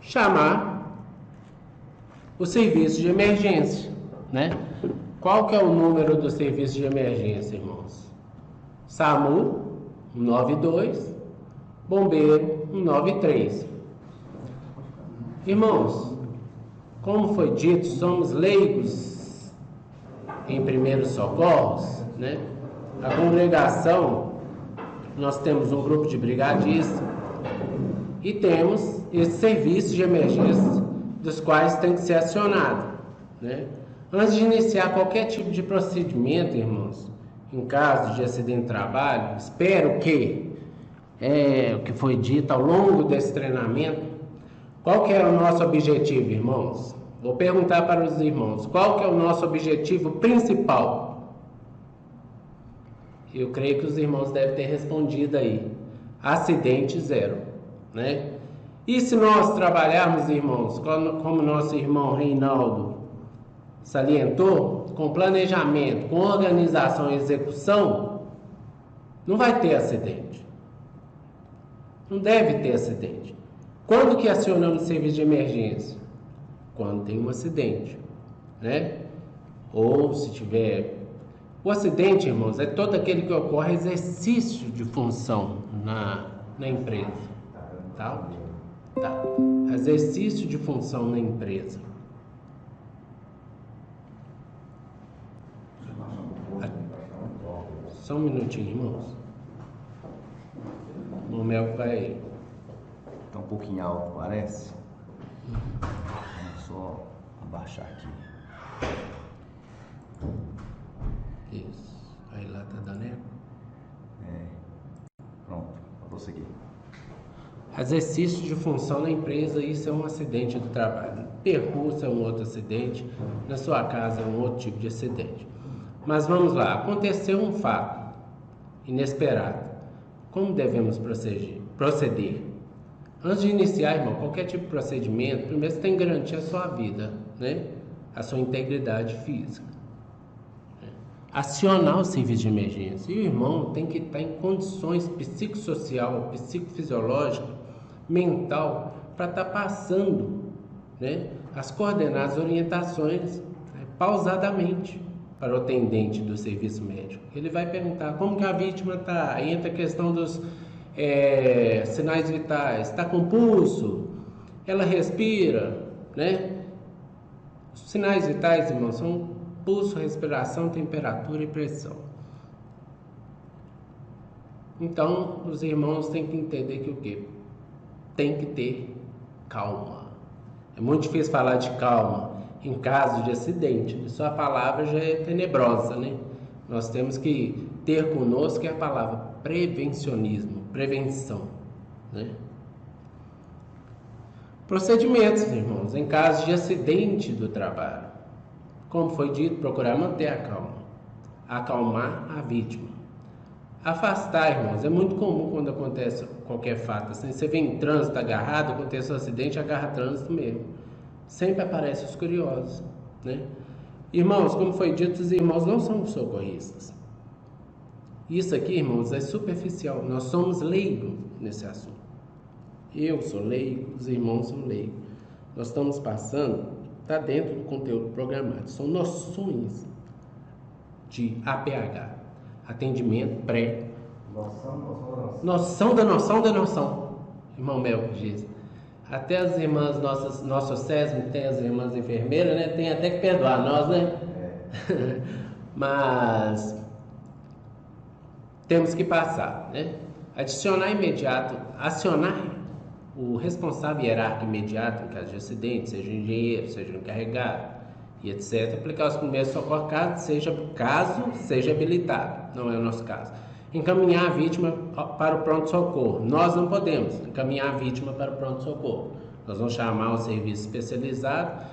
chamar o serviço de emergência, né? Qual que é o número do serviço de emergência, irmãos? SAMU 192, bombeiro 193. Irmãos, como foi dito, somos leigos em primeiros socorros, né? A congregação, nós temos um grupo de brigadistas e temos esse serviço de emergência, dos quais tem que ser acionado, né? Antes de iniciar qualquer tipo de procedimento, irmãos, em caso de acidente de trabalho, espero que o que foi dito ao longo desse treinamento. Qual que é o nosso objetivo, irmãos? Vou perguntar para os irmãos, qual que é o nosso objetivo principal? Eu creio que os irmãos devem ter respondido aí. Acidente zero, né? E se nós trabalharmos, irmãos, como nosso irmão Reinaldo salientou, com planejamento, com organização e execução, não vai ter acidente. Não deve ter acidente. Quando que acionamos o serviço de emergência? Quando tem um acidente, né? Ou se tiver... O acidente, irmãos, é todo aquele que ocorre exercício de função na empresa. Tá? Exercício de função na empresa. Só um minutinho, irmãos. O Mel vai... Tá um pouquinho alto, parece. Vamos só abaixar aqui. Isso. Aí lá tá dando eco. Pronto, vou seguir. Exercício de função na empresa, isso é um acidente do trabalho. Percurso é um outro acidente. Na sua casa é um outro tipo de acidente. Mas vamos lá. Aconteceu um fato inesperado. Como devemos proceder? Antes de iniciar, irmão, qualquer tipo de procedimento, primeiro você tem que garantir a sua vida, né? A sua integridade física. Acionar o serviço de emergência. E o irmão tem que estar em condições psicossocial, psicofisiológica, mental, para estar passando, né, as coordenadas, orientações, né, pausadamente para o atendente do serviço médico. Ele vai perguntar como que a vítima está. Aí entra a questão dos sinais vitais. Está com pulso? Ela respira, né? Os sinais vitais, irmãos, são pulso, respiração, temperatura e pressão. Então, os irmãos têm que entender que o quê? Tem que ter calma. É muito difícil falar de calma em caso de acidente. Só a palavra já é tenebrosa, né? Nós temos que ter conosco a palavra prevencionismo, prevenção, né? Procedimentos, irmãos, em caso de acidente do trabalho. Como foi dito, procurar manter a calma, acalmar a vítima. Afastar, irmãos, é muito comum quando acontece qualquer fato. Assim, você vem em trânsito agarrado, acontece um acidente, agarra trânsito mesmo. Sempre aparecem os curiosos, né? Irmãos, como foi dito, os irmãos não são socorristas. Isso aqui, irmãos, é superficial. Nós somos leigos nesse assunto. Eu sou leigo, os irmãos são leigos. Nós estamos passando, está dentro do conteúdo programado. São noções de APH, atendimento pré. Noção da noção. Irmão Mel diz. Até as irmãs nosso SESM, tem as irmãs enfermeiras, né? Tem até que perdoar nós, né? Mas temos que passar, né? Acionar o responsável hierárquico imediato em caso de acidente, seja o engenheiro, seja o encarregado e etc. Aplicar os primeiros socorros caso seja habilitado, não é o nosso caso. Encaminhar a vítima para o pronto-socorro. Nós não podemos encaminhar a vítima para o pronto-socorro. Nós vamos chamar o serviço especializado,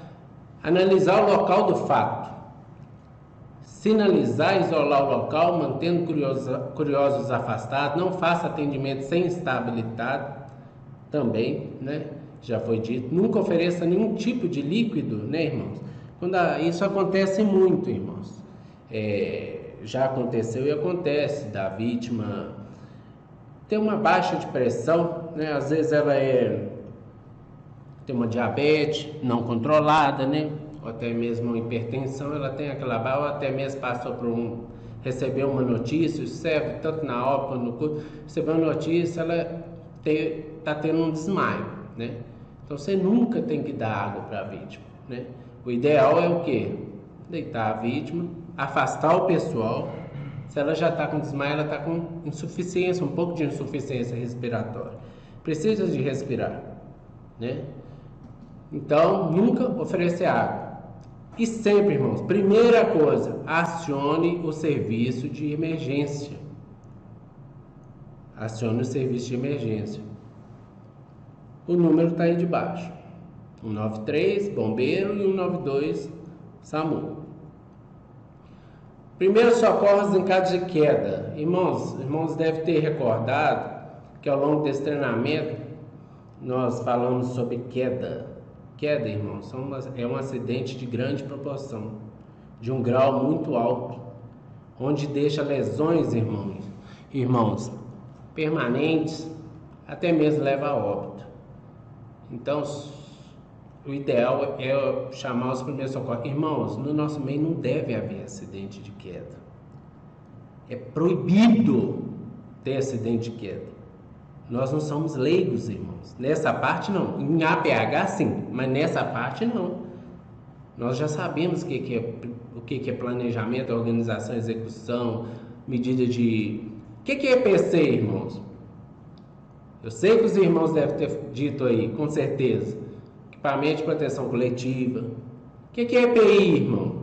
analisar o local do fato, sinalizar e isolar o local, mantendo curiosos afastados, não faça atendimento sem estar habilitado, também, né? Já foi dito, nunca ofereça nenhum tipo de líquido, né, irmãos? Isso acontece muito, irmãos. Já aconteceu e acontece da vítima ter uma baixa de pressão, né? Às vezes ela tem uma diabetes não controlada, né? Ou até mesmo uma hipertensão, ela tem aquela baixa, ou até mesmo passou recebeu uma notícia, isso serve tanto na obra quanto no corpo, recebeu uma notícia, ela está tendo um desmaio, né? Então você nunca tem que dar água para a vítima, né? O ideal é o quê? Deitar a vítima, afastar o pessoal. Se ela já está com desmaio, ela está com insuficiência, um pouco de insuficiência respiratória. Precisa de respirar, né? Então, nunca oferecer água. E sempre, irmãos, primeira coisa, acione o serviço de emergência. Acione o serviço de emergência. O número está aí de baixo. 193, bombeiro, e 192, SAMU. Primeiros socorros em caso de queda. Irmãos devem ter recordado que ao longo desse treinamento nós falamos sobre queda. Queda, irmãos, é um acidente de grande proporção, de um grau muito alto, onde deixa lesões, irmãos, permanentes, até mesmo leva a óbito. Então, o ideal é chamar os primeiros socorros. Irmãos, no nosso meio não deve haver acidente de queda. É proibido ter acidente de queda. Nós não somos leigos, irmãos. Nessa parte não. Em APH sim, mas nessa parte não. Nós já sabemos o que é planejamento, organização, execução, medida de... O que é EPC, irmãos? Eu sei que os irmãos devem ter dito aí, com certeza. Equipamento de proteção coletiva. O que é EPI, irmão?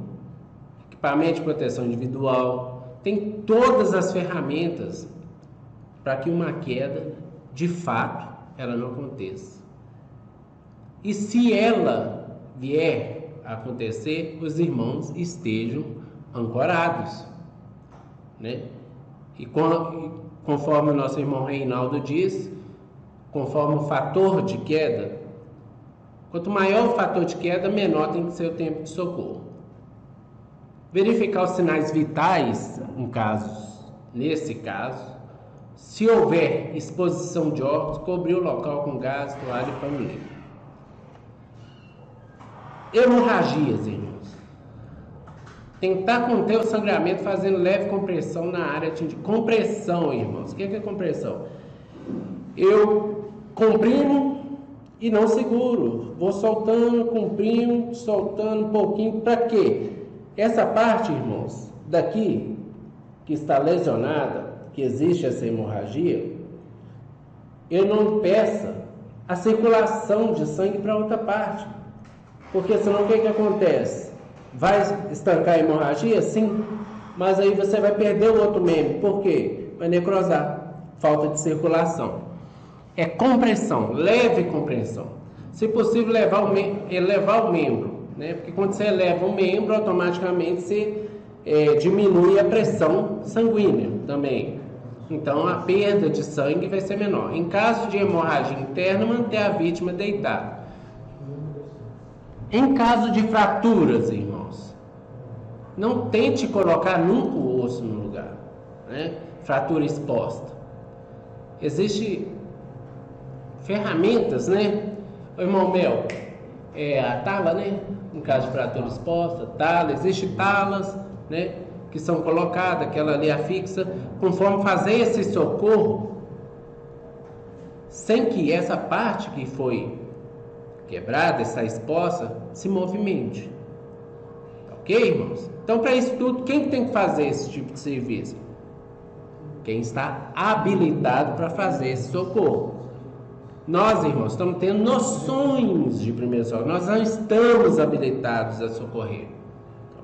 Equipamento de proteção individual. Tem todas as ferramentas para que uma queda, de fato, ela não aconteça. E se ela vier a acontecer, os irmãos estejam ancorados, né? E conforme o nosso irmão Reinaldo diz, conforme o fator de queda, quanto maior o fator de queda, menor tem que ser o tempo de socorro. Verificar os sinais vitais, nesse caso, se houver exposição de órgãos, cobrir o local com gás, toalha e pano limpo. Hemorragias, irmãos. Tentar conter o sangramento fazendo leve compressão na área de compressão, irmãos. O que é compressão? Eu comprimo e não seguro. Vou soltando, comprimo, soltando um pouquinho. Para quê? Essa parte, irmãos, daqui, que está lesionada, que existe essa hemorragia, eu não impeça a circulação de sangue para outra parte. Porque senão o que acontece? Vai estancar a hemorragia? Sim. Mas aí você vai perder o outro membro. Por quê? Vai necrosar. Falta de circulação. É compressão, leve compressão. Se possível, elevar o membro, né? Porque quando você eleva o membro, automaticamente você diminui a pressão sanguínea também. Então a perda de sangue vai ser menor. Em caso de hemorragia interna, manter a vítima deitada. Em caso de fraturas, irmãos, não tente colocar nunca o osso no lugar, né? Fratura exposta. Existem ferramentas, né? O irmão Mel, a tala, né? Em caso de fratura exposta, tala, existem talas, né? Que são colocadas, aquela ali afixa, conforme fazer esse socorro, sem que essa parte que foi quebrada, está exposta, se movimente. Ok, irmãos? Então, para isso tudo, quem tem que fazer esse tipo de serviço? Quem está habilitado para fazer esse socorro. Nós, irmãos, estamos tendo noções de primeiro socorro. Nós não estamos habilitados a socorrer.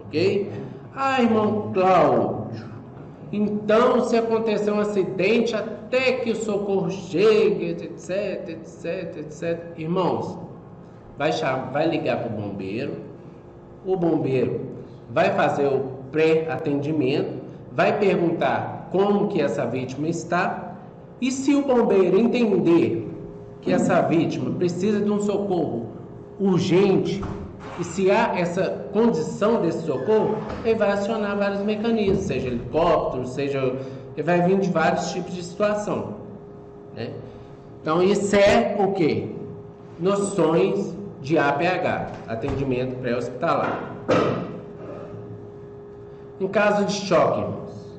Ok? Ah, irmão Cláudio, então se acontecer um acidente, até que o socorro chegue, etc, etc, etc. Irmãos, vai ligar para o bombeiro vai fazer o pré-atendimento, vai perguntar como que essa vítima está, e se o bombeiro entender que essa vítima precisa de um socorro urgente, e se há essa condição desse socorro, ele vai acionar vários mecanismos, seja helicóptero, ele vai vir de vários tipos de situação, né? Então isso é o quê? Noções de APH, atendimento pré-hospitalar. Em caso de choque, irmãos,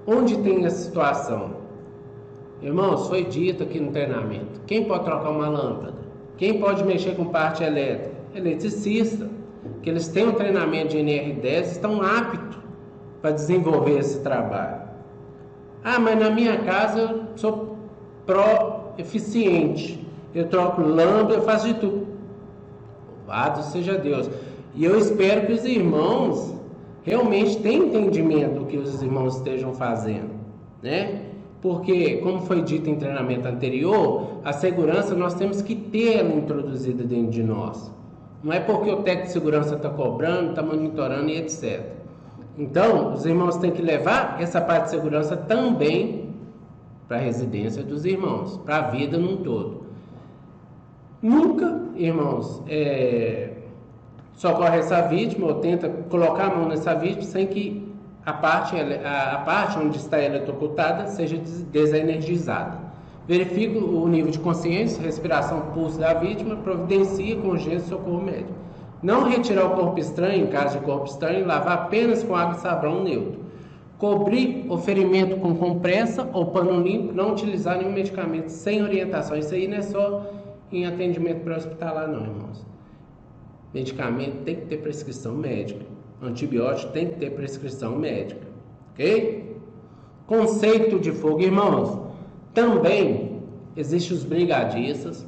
onde tem essa situação? Irmãos, foi dito aqui no treinamento, quem pode trocar uma lâmpada? Quem pode mexer com parte elétrica? Eletricista, que eles têm um treinamento de NR10, estão aptos para desenvolver esse trabalho. Ah, mas na minha casa eu sou pró-eficiente, eu troco lâmpada, eu faço de tudo. Louvado seja Deus. E eu espero que os irmãos realmente tenham entendimento do que os irmãos estejam fazendo, né? Porque, como foi dito em treinamento anterior, a segurança nós temos que ter ela introduzida dentro de nós. Não é porque o técnico de segurança está cobrando, está monitorando e etc. Então, os irmãos têm que levar essa parte de segurança também para a residência dos irmãos, para a vida num todo. Nunca, irmãos, socorre essa vítima ou tenta colocar a mão nessa vítima sem que a parte onde está eletrocutada seja desenergizada. Verifica o nível de consciência, respiração, pulso da vítima, providencia com urgência socorro médico. Não retirar o corpo estranho, em caso de corpo estranho, lavar apenas com água e sabão neutro. Cobrir o ferimento com compressa ou pano limpo, não utilizar nenhum medicamento sem orientação. Isso aí não é só em atendimento pré-hospitalar não, irmãos. Medicamento tem que ter prescrição médica. Antibiótico tem que ter prescrição médica. Ok? Conceito de fogo, irmãos. Também existem os brigadistas,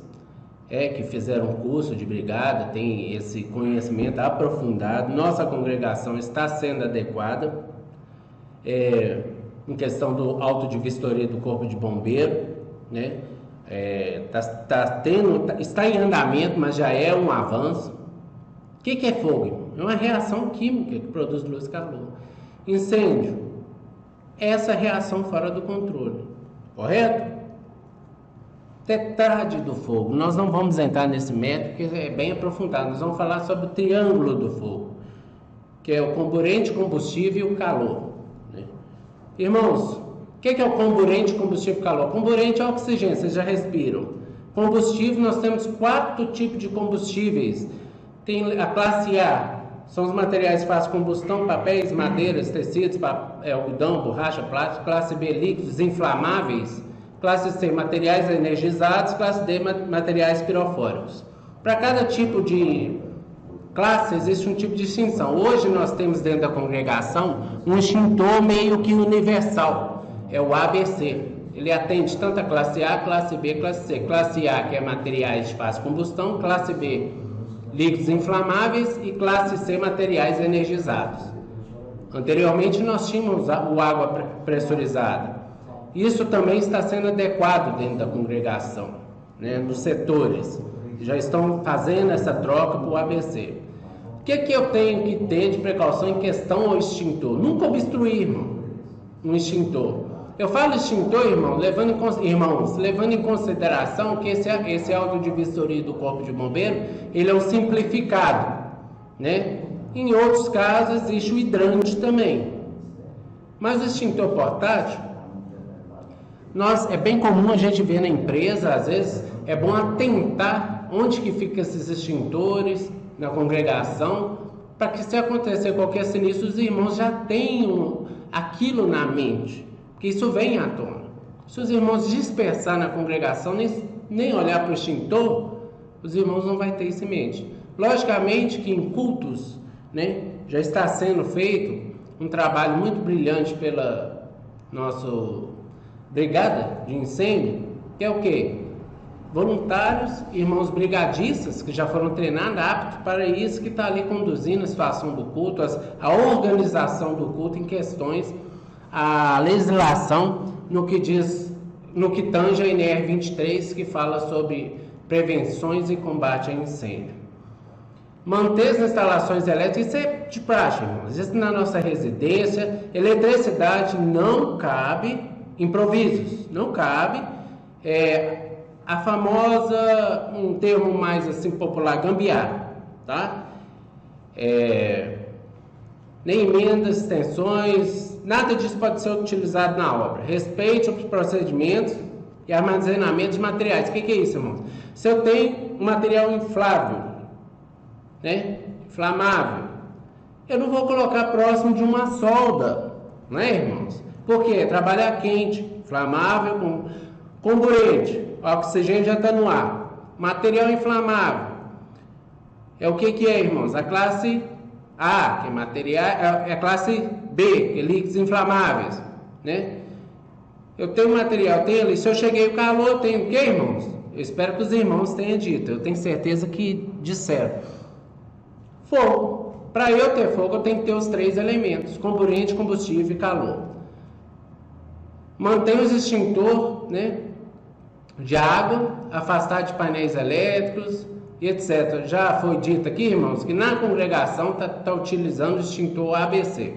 que fizeram um curso de brigada, tem esse conhecimento aprofundado. Nossa congregação está sendo adequada em questão do auto de vistoria do corpo de bombeiro, né? Está em andamento, mas já é um avanço. O que é fogo? É uma reação química que produz luz e calor. Incêndio, essa reação fora do controle, correto? Tetrade do fogo, nós não vamos entrar nesse método que é bem aprofundado. Nós vamos falar sobre o triângulo do fogo, que é o comburente, combustível e o calor, né? Irmãos, o que é o comburente, combustível e calor? Comburente é oxigênio, vocês já respiram. Combustível, nós temos 4 tipos de combustíveis. Tem a classe A, são os materiais de fácil combustão, papéis, madeiras, tecidos, algodão, borracha, plástico. Classe B, líquidos inflamáveis. Classe C, materiais energizados. Classe D, materiais pirofóricos. Para cada tipo de classe existe um tipo de extinção. Hoje nós temos dentro da congregação um extintor meio que universal, é o ABC. Ele atende tanto a classe A, classe B, classe C. Classe A, que é materiais de fácil combustão. Classe B, líquidos inflamáveis. E classe C, materiais energizados. Anteriormente nós tínhamos o água pressurizada. Isso também está sendo adequado dentro da congregação, né, nos setores. Já estão fazendo essa troca para o ABC. O que eu tenho que ter de precaução em questão ao extintor? Nunca obstruir, irmão, um extintor. Eu falo extintor, levando em consideração que esse auto de vistoria do corpo de bombeiro, ele é um simplificado, né? Em outros casos existe o hidrante também. Mas o extintor portátil, é bem comum a gente ver na empresa, às vezes é bom atentar onde que ficam esses extintores na congregação, para que se acontecer qualquer sinistro, os irmãos já tenham aquilo na mente, porque isso vem à tona. Se os irmãos dispersar na congregação, nem olhar para o extintor, os irmãos não vão ter isso em mente. Logicamente que em cultos, né, já está sendo feito um trabalho muito brilhante pela nossa brigada de incêndio, que é o quê? Voluntários, irmãos brigadistas, que já foram treinados, aptos para isso, que está ali conduzindo a situação do culto, a organização do culto em questões, a legislação no que tange a NR 23, que fala sobre prevenções e combate a incêndio. Manter as instalações elétricas, isso é de praxe, irmãos. Isso na nossa residência, eletricidade não cabe improvisos, não cabe. A famosa, um termo mais assim popular, gambiarra, tá? Nem emendas, extensões, nada disso pode ser utilizado na obra. Respeite os procedimentos e armazenamento de materiais. O que é isso, irmãos? Se eu tenho um material inflável, né? Inflamável, eu não vou colocar próximo de uma solda, né, irmãos? Por quê? Trabalhar quente, inflamável, com comburente, o oxigênio já está no ar. Material inflamável é o que é, irmãos? A classe A, que é material, é a classe B, que é líquidos inflamáveis, né? Eu tenho material, tenho ali, se eu cheguei o calor, eu tenho o que, irmãos? Eu espero que os irmãos tenham dito, eu tenho certeza que disseram. Fogo. Para eu ter fogo, eu tenho que ter os 3 elementos: comburente, combustível e calor. Mantém os extintor, né, de água, afastar de painéis elétricos e etc. Já foi dito aqui, irmãos, que na congregação está utilizando o extintor ABC.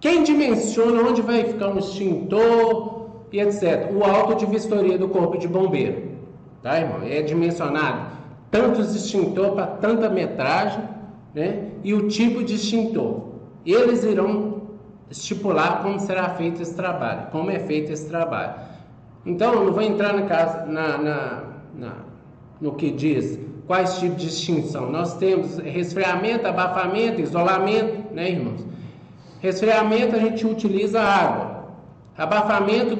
Quem dimensiona onde vai ficar um extintor e etc? O auto de vistoria do corpo de bombeiro. Tá, irmão? É dimensionado tantos extintor para tanta metragem, né? E o tipo de extintor. Eles irão estipular como será feito esse trabalho, como é feito esse trabalho. Então, eu não vou entrar no que diz quais tipos de extinção. Nós temos resfriamento, abafamento, isolamento, né, irmãos? Resfriamento, a gente utiliza água. Abafamento,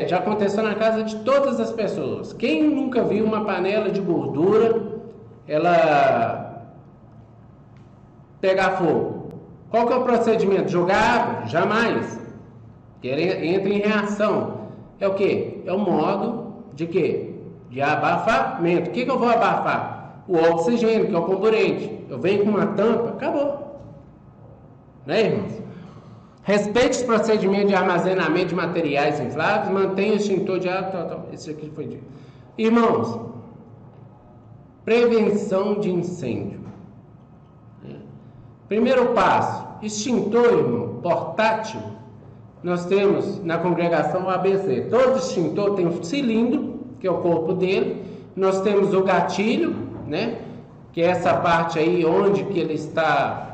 já aconteceu na casa de todas as pessoas. Quem nunca viu uma panela de gordura, ela pegar fogo? Qual que é o procedimento? Jogar água? Jamais. Entra em reação. É o quê? É o modo de quê? De abafamento. O que eu vou abafar? O oxigênio, que é o comburente. Eu venho com uma tampa, acabou. Né, irmãos? Respeite os procedimentos de armazenamento de materiais infláveis, mantenha o extintor de água, Isso aqui foi dito. Irmãos, prevenção de incêndio. Primeiro passo, extintor, irmão, portátil. Nós temos na congregação o ABC. Todo extintor tem um cilindro, que é o corpo dele. Nós temos o gatilho, né? Que é essa parte aí onde que ele está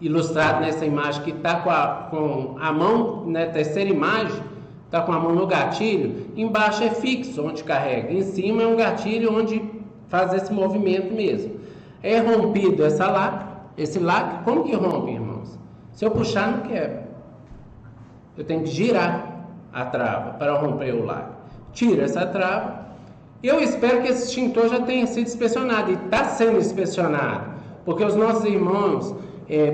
ilustrado nessa imagem, que está com a mão, na terceira imagem, está com a mão no gatilho. Embaixo é fixo, onde carrega. Em cima é um gatilho onde faz esse movimento mesmo. É rompido esse lacre. Como que rompe, irmãos? Se eu puxar, não quebra. Eu tenho que girar a trava para romper o lacre. Tira essa trava. Eu espero que esse extintor já tenha sido inspecionado. E está sendo inspecionado. Porque os nossos irmãos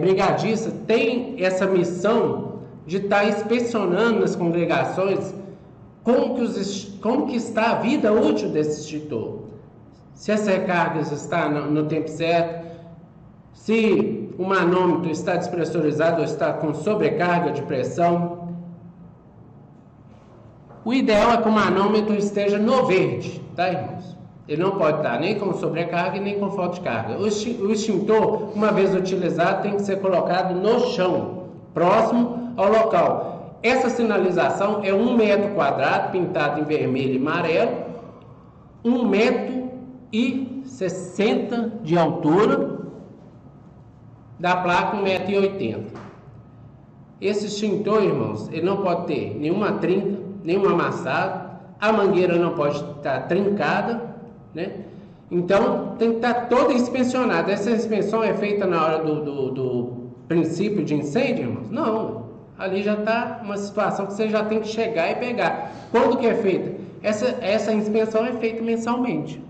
brigadistas têm essa missão de estar inspecionando nas congregações como que está a vida útil desse extintor. Se as recargas estão no tempo certo, se o manômetro está despressurizado ou está com sobrecarga de pressão. O ideal é que o manômetro esteja no verde, tá, irmãos? Ele não pode estar nem com sobrecarga e nem com falta de carga. O extintor, uma vez utilizado, tem que ser colocado no chão, próximo ao local. Essa sinalização é 1 metro quadrado, pintado em vermelho e amarelo, 1,60 m de altura, da placa 1,80 m. Esse extintor, irmãos, ele não pode ter nenhuma trinca, nenhum amassado, a mangueira não pode estar trincada, né? Então tem que estar toda inspecionada. Essa inspeção é feita na hora do princípio de incêndio, irmãos? Não, ali já está uma situação que você já tem que chegar e pegar. Quando que é feita? Essa inspeção é feita mensalmente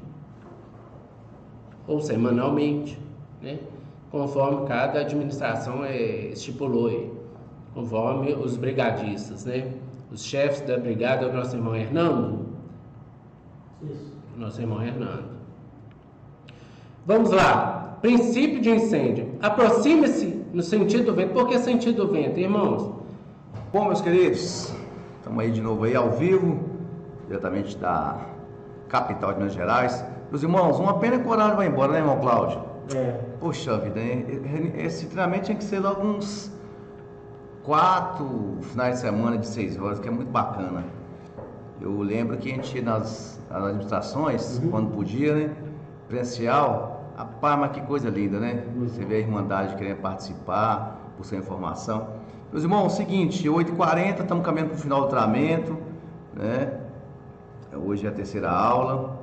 ou semanalmente, né? Conforme cada administração estipulou aí, conforme os brigadistas, né? Os chefes da brigada, o nosso irmão Hernando. Isso. Nosso irmão Hernando. Vamos lá. Princípio de incêndio. Aproxime-se no sentido do vento. Por que sentido do vento, irmãos? Bom, meus queridos, estamos aí de novo aí ao vivo, diretamente da capital de Minas Gerais. Meus irmãos, uma pena que o horário vai embora, né, irmão Cláudio? Poxa vida, esse treinamento tinha que ser logo uns 4 finais de semana de 6 horas, que é muito bacana. Eu lembro que a gente ia nas administrações, quando podia, né? Presencial. Rapaz, mas que coisa linda, né? Você vê a Irmandade querendo participar, buscar informação. Meus irmãos, seguinte, 8h40, estamos caminhando para o final do treinamento, né? Hoje é a terceira aula.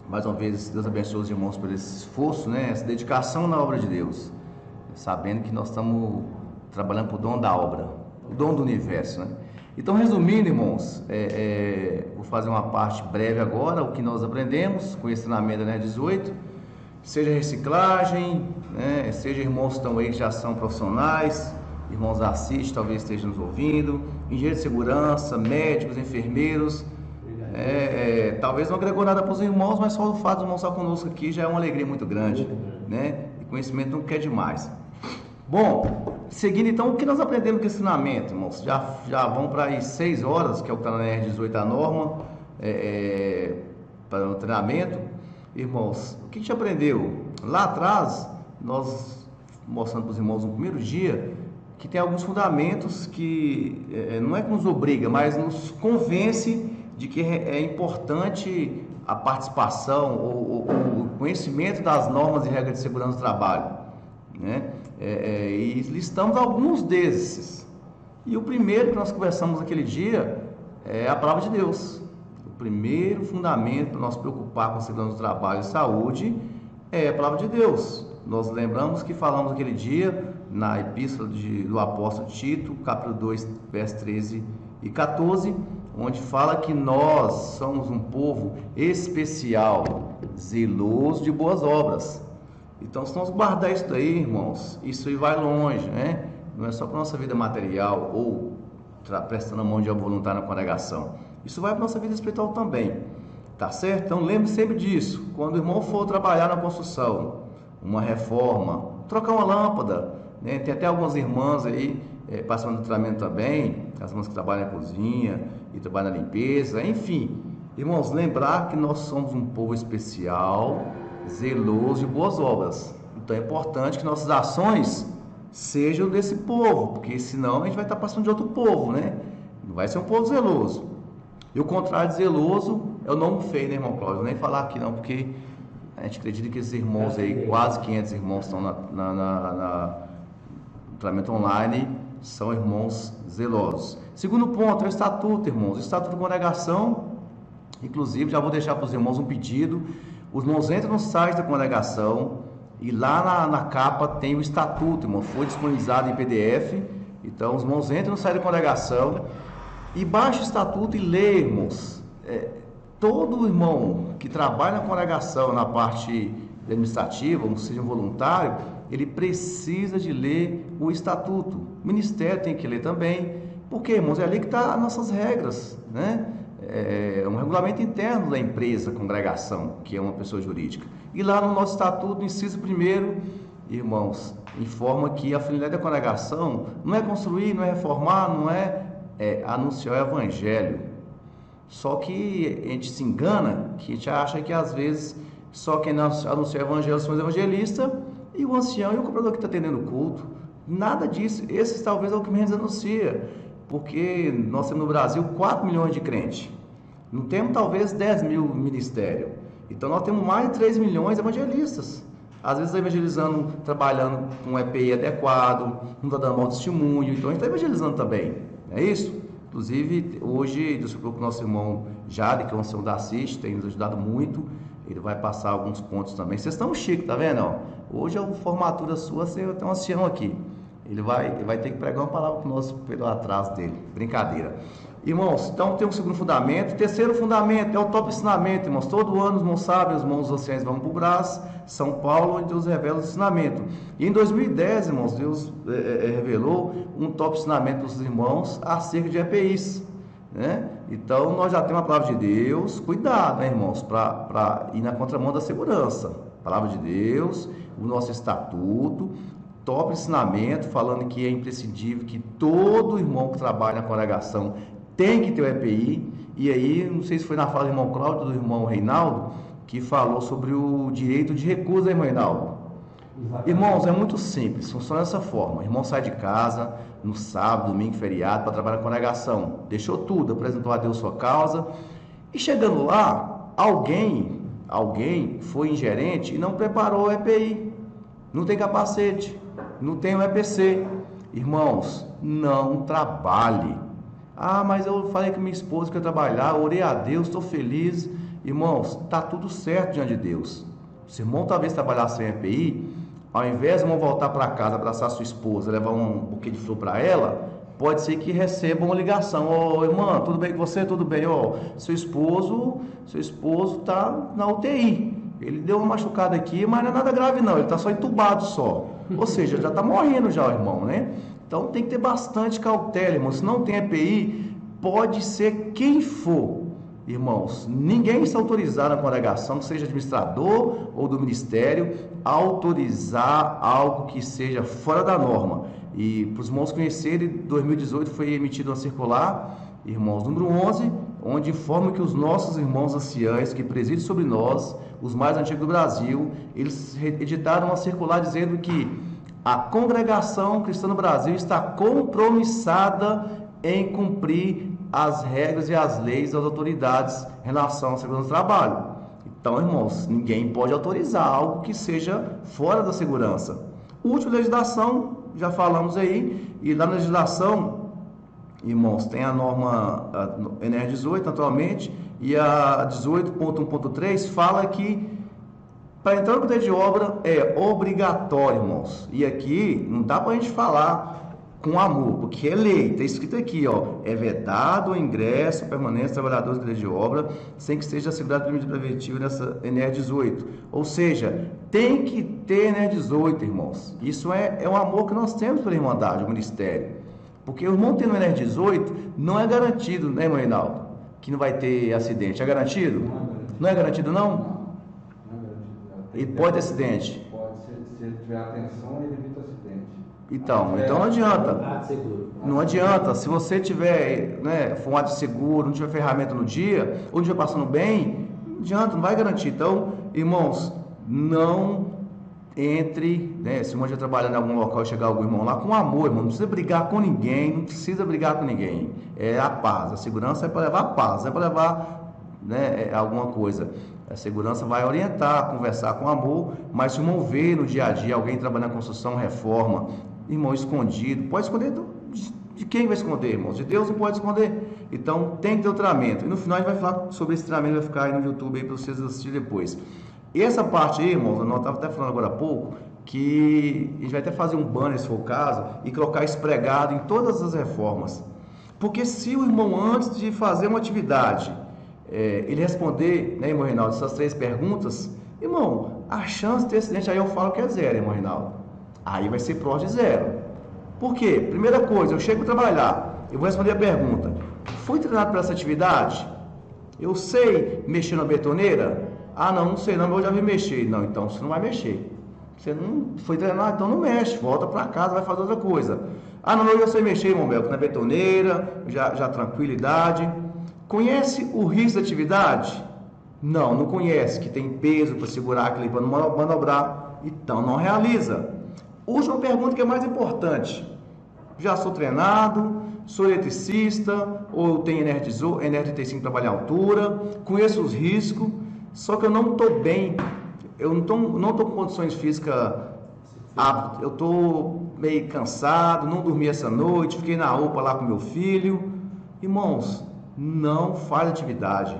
Mais uma vez, Deus abençoe os irmãos por esse esforço, né? Essa dedicação na obra de Deus. Sabendo que nós estamos trabalhando para o dom da obra, o dom do universo, né? Então, resumindo, irmãos, vou fazer uma parte breve agora, o que nós aprendemos com esse treinamento da 18, seja reciclagem, né? Seja irmãos que estão aí que já são profissionais, irmãos assistem, talvez estejam nos ouvindo, engenheiro de segurança, médicos, enfermeiros, talvez não agregou nada para os irmãos, mas só o fato de irmãos estar conosco aqui já é uma alegria muito grande, né? E conhecimento não quer demais. Bom, seguindo então, o que nós aprendemos com esse ensinamento, irmãos? Já vão para aí 6 horas, que é o que está na R18 a norma, para o treinamento. Irmãos, o que a gente aprendeu? Lá atrás, nós mostrando para os irmãos no primeiro dia, que tem alguns fundamentos que não é que nos obriga, mas nos convence de que é importante a participação ou o conhecimento das normas e regras de segurança do trabalho, né? E listamos alguns desses. E o primeiro que nós conversamos naquele dia é a palavra de Deus. O primeiro fundamento para nós preocupar com a segurança do trabalho e saúde é a palavra de Deus. Nós lembramos que falamos aquele dia na epístola do apóstolo Tito, capítulo 2, versos 13 e 14, onde fala que nós somos um povo especial, zeloso de boas obras. Então, se nós guardar isso daí, irmãos, isso aí vai longe, né? Não é só para a nossa vida material ou prestando a mão de obra voluntária na congregação. Isso vai para a nossa vida espiritual também, tá certo? Então, lembre sempre disso. Quando o irmão for trabalhar na construção, uma reforma, trocar uma lâmpada, né? Tem até algumas irmãs aí passando do treinamento também, as irmãs que trabalham na cozinha e trabalham na limpeza, enfim. Irmãos, lembrar que nós somos um povo especial, zeloso de boas obras. Então é importante que nossas ações sejam desse povo, porque senão a gente vai estar passando de outro povo, né? Não vai ser um povo zeloso. E o contrário de zeloso é o nome feio, né, irmão Cláudio? Vou nem falar aqui não, porque a gente acredita que esses irmãos aí, quase 500 irmãos estão no treinamento online, são irmãos zelosos. Segundo ponto é o estatuto, irmãos. O estatuto de congregação, inclusive, já vou deixar para os irmãos um pedido. Os irmãos entram no site da congregação e lá na capa tem o estatuto, irmão. Foi disponibilizado em PDF. Então, os irmãos entram no site da congregação e baixam o estatuto e lê, irmãos. Todo irmão que trabalha na congregação, na parte administrativa, ou seja, voluntário, ele precisa de ler o estatuto. O ministério tem que ler também, porque, irmãos, é ali que estão as nossas regras, né? É um regulamento interno da empresa, congregação, que é uma pessoa jurídica. E lá no nosso estatuto, inciso 1º, irmãos, informa que a finalidade da congregação não é construir, não é reformar, não é anunciar o evangelho. Só que a gente se engana, que a gente acha que às vezes só quem anuncia o evangelho são os evangelistas e o ancião e o cobrador que está atendendo o culto. Nada disso. Esses talvez é o que menos anuncia, porque nós temos no Brasil 4 milhões de crentes. Não temos talvez 10 mil ministérios. Então nós temos mais de 3 milhões de evangelistas. Às vezes está evangelizando, trabalhando com um EPI adequado, não está dando mau testemunho, então a gente está evangelizando também. É isso? Inclusive, hoje, o nosso irmão Jade, que é o ancião da Assiste, tem nos ajudado muito. Ele vai passar alguns pontos também. Vocês estão chiques, tá vendo? Hoje é a formatura sua, você tem um ancião aqui. Ele vai ter que pregar uma palavra para nós pelo atrás dele. Brincadeira. Irmãos, então tem um segundo fundamento. Terceiro fundamento é o top ensinamento, irmãos. Todo ano os irmãos sabem, os irmãos anciãos vão para o Brás, São Paulo, onde Deus revela o ensinamento. E em 2010, irmãos, Deus revelou um top ensinamento para os irmãos acerca de EPIs, né? Então nós já temos a palavra de Deus. Cuidado, né, irmãos, para ir na contramão da segurança. Palavra de Deus, o nosso estatuto, top ensinamento, falando que é imprescindível que todo irmão que trabalha na congregação tem que ter o EPI, E aí, não sei se foi na fala do irmão Cláudio ou do irmão Reinaldo, que falou sobre o direito de recusa, irmão Reinaldo. Irmãos, é muito simples, funciona dessa forma. O irmão sai de casa no sábado, domingo, feriado, para trabalhar com congregação. Deixou tudo, apresentou a Deus sua causa. E chegando lá, alguém foi ingerente e não preparou o EPI. Não tem capacete, não tem o EPC. Irmãos, não trabalhe. Ah, mas eu falei com minha esposa que ia trabalhar, orei a Deus, estou feliz. Irmãos, está tudo certo diante de Deus. Se o irmão talvez trabalhar sem EPI, ao invés de irmão voltar para casa, abraçar sua esposa, levar um buquê de flor para ela, pode ser que receba uma ligação. Ô, irmã, tudo bem com você? Tudo bem? Ó, seu esposo está na UTI. Ele deu uma machucada aqui, mas não é nada grave não, ele está só entubado só. Ou seja, já está morrendo já o irmão, né? Então tem que ter bastante cautela, irmão. Se não tem EPI, pode ser quem for. Irmãos, ninguém está autorizado na congregação, que seja administrador ou do ministério, a autorizar algo que seja fora da norma. E para os irmãos conhecerem, em 2018 foi emitida uma circular, irmãos, número 11, onde informa que os nossos irmãos anciães que presidem sobre nós, os mais antigos do Brasil, eles editaram uma circular dizendo que a congregação cristã no Brasil está compromissada em cumprir as regras e as leis das autoridades em relação à segurança do trabalho. Então, irmãos, ninguém pode autorizar algo que seja fora da segurança. Última legislação, já falamos aí, e lá na legislação, irmãos, tem a norma NR 18 atualmente, e a 18.1.3 fala que para entrar no comitê de obra é obrigatório, irmãos. E aqui não dá para a gente falar com amor, porque é lei, está escrito aqui, ó, é vedado o ingresso permanente dos trabalhadores do comitê de obra sem que seja assegurado limite preventivo nessa NR 18. Ou seja, tem que ter NR 18, irmãos. Isso é um amor que nós temos pela Irmandade, o ministério. Porque o irmão tendo NR 18 não é garantido, né, irmão Reinaldo? Que não vai ter acidente. É garantido? Não é garantido, não? E pode ter acidente? Pode, se ele tiver atenção, ele evita acidente. Então não adianta. Não adianta. Se você tiver, né, for um ato seguro, não tiver ferramenta no dia, ou não estiver passando bem, não adianta, não vai garantir. Então, irmãos, não entre, né, se uma dia trabalhando em algum local e chegar algum irmão lá, com amor, irmão, não precisa brigar com ninguém, não precisa brigar com ninguém. É a paz. A segurança é para levar a paz, não é para levar, né, alguma coisa. A segurança vai orientar, conversar com amor, mas se o irmão vê no dia a dia alguém trabalhando na construção, reforma, irmão escondido, pode esconder de quem vai esconder, irmãos? De Deus não pode esconder. Então tem que ter o treinamento. E no final a gente vai falar sobre esse treinamento, vai ficar aí no YouTube aí para vocês assistirem depois. E essa parte aí, irmãos, eu estava até falando agora há pouco, que a gente vai até fazer um banner, se for o caso, e colocar isso pregado em todas as reformas. Porque se o irmão, antes de fazer uma atividade, ele responder, né, irmão Reinaldo, essas 3 perguntas, irmão, a chance de ter acidente aí eu falo que é 0, irmão Reinaldo. Aí vai ser próximo de 0. Por quê? Primeira coisa, eu chego para trabalhar, eu vou responder a pergunta: fui treinado para essa atividade? Eu sei mexer na betoneira? Ah, não sei não, mas eu já vi mexer. Não, então você não vai mexer. Você não foi treinado, então não mexe, volta para casa, vai fazer outra coisa. Ah, não, eu já sei mexer, irmão Belco, na betoneira, já tranquilidade. Conhece o risco da atividade? Não conhece, que tem peso para segurar aquele para manobrar, então não realiza. Última pergunta, que é mais importante: já sou treinado, sou eletricista, ou tenho NR35 para trabalhar em altura, conheço os riscos, só que eu não estou bem, eu não estou com condições físicas aptas, eu estou meio cansado, não dormi essa noite, fiquei na UPA lá com meu filho. Irmãos, não faz atividade,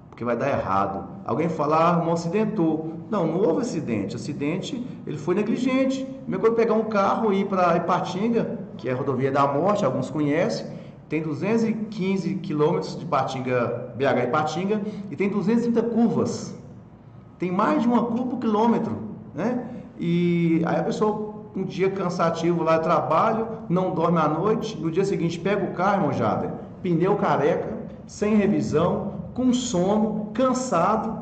porque vai dar errado. Alguém falar, irmão, acidentou. Não houve acidente. Acidente, ele foi negligente. Mesmo quando pegar um carro e ir para Ipatinga, que é a rodovia da morte, alguns conhecem, tem 215 quilômetros de Ipatinga, BH Ipatinga, e tem 230 curvas. Tem mais de uma curva por quilômetro, né? E aí a pessoa, um dia cansativo lá, trabalho, não dorme à noite, no dia seguinte pega o carro, irmão Jader, pneu careca, sem revisão, com sono, cansado.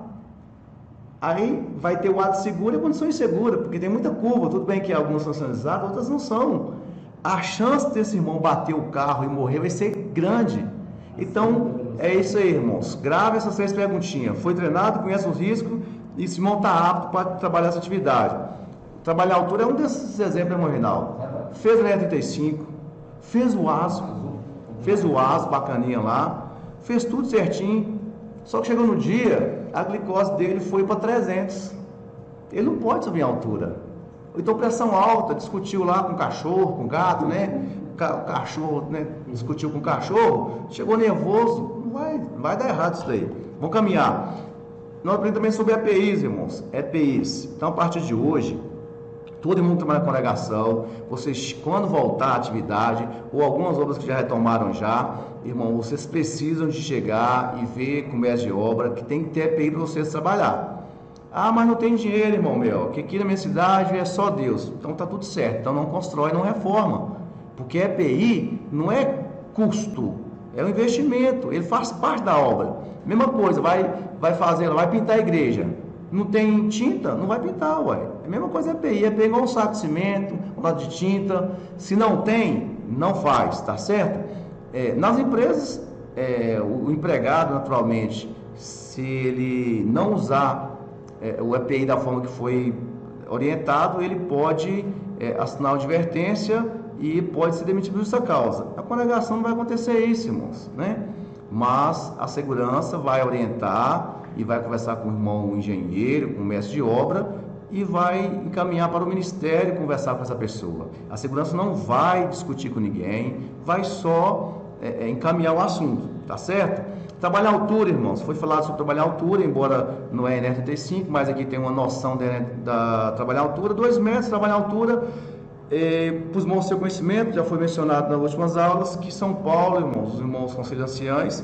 Aí vai ter o ato seguro e a condição insegura, porque tem muita curva. Tudo bem que algumas são sinalizadas, outras não são. A chance desse irmão bater o carro e morrer vai ser grande. Então, É isso aí, irmãos. Grave essas 3 perguntinhas. Foi treinado, conhece os riscos e se monta apto para trabalhar essa atividade. Trabalhar a altura é um desses exemplos, irmão Reinaldo. Fez o E35, fez o ASO, bacaninha lá, fez tudo certinho. Só que chegou no dia, a glicose dele foi para 300. Ele não pode subir em altura. Então, pressão alta, discutiu lá com o cachorro, com o gato, né? O cachorro, né? Discutiu com o cachorro, chegou nervoso, não vai dar errado isso daí. Vamos caminhar. Nós aprendemos também sobre EPIs, irmãos. EPIs. Então, a partir de hoje, todo mundo trabalha com navegação. Vocês, quando voltar à atividade, ou algumas obras que já retomaram já, irmão, vocês precisam de chegar e ver com o mestre de obra que tem que ter EPI para vocês trabalhar. Ah, mas não tem dinheiro, irmão meu, que aqui na minha cidade é só Deus. Então tá tudo certo, então não constrói, não reforma. Porque EPI não é custo, é um investimento, ele faz parte da obra. Mesma coisa, vai fazer, vai pintar a igreja. Não tem tinta? Não vai pintar, ué. É a mesma coisa EPI, é pegar um saco de cimento, um lado de tinta. Se não tem, não faz, tá certo? Nas empresas, o empregado, naturalmente, se ele não usar o EPI da forma que foi orientado, ele pode assinar uma advertência e pode ser demitido por justa causa. A congregação não vai acontecer isso, irmãos, né? Mas a segurança vai orientar e vai conversar com o irmão engenheiro, com o mestre de obra e vai encaminhar para o ministério conversar com essa pessoa. A segurança não vai discutir com ninguém, vai só encaminhar o assunto, tá certo? Trabalhar a altura, irmãos, foi falado sobre trabalhar a altura, embora não é NR35, mas aqui tem uma noção da trabalhar a altura, 2 metros, trabalhar a altura, para os irmãos do seu conhecimento, já foi mencionado nas últimas aulas, que São Paulo, irmãos, os irmãos conselhos anciães,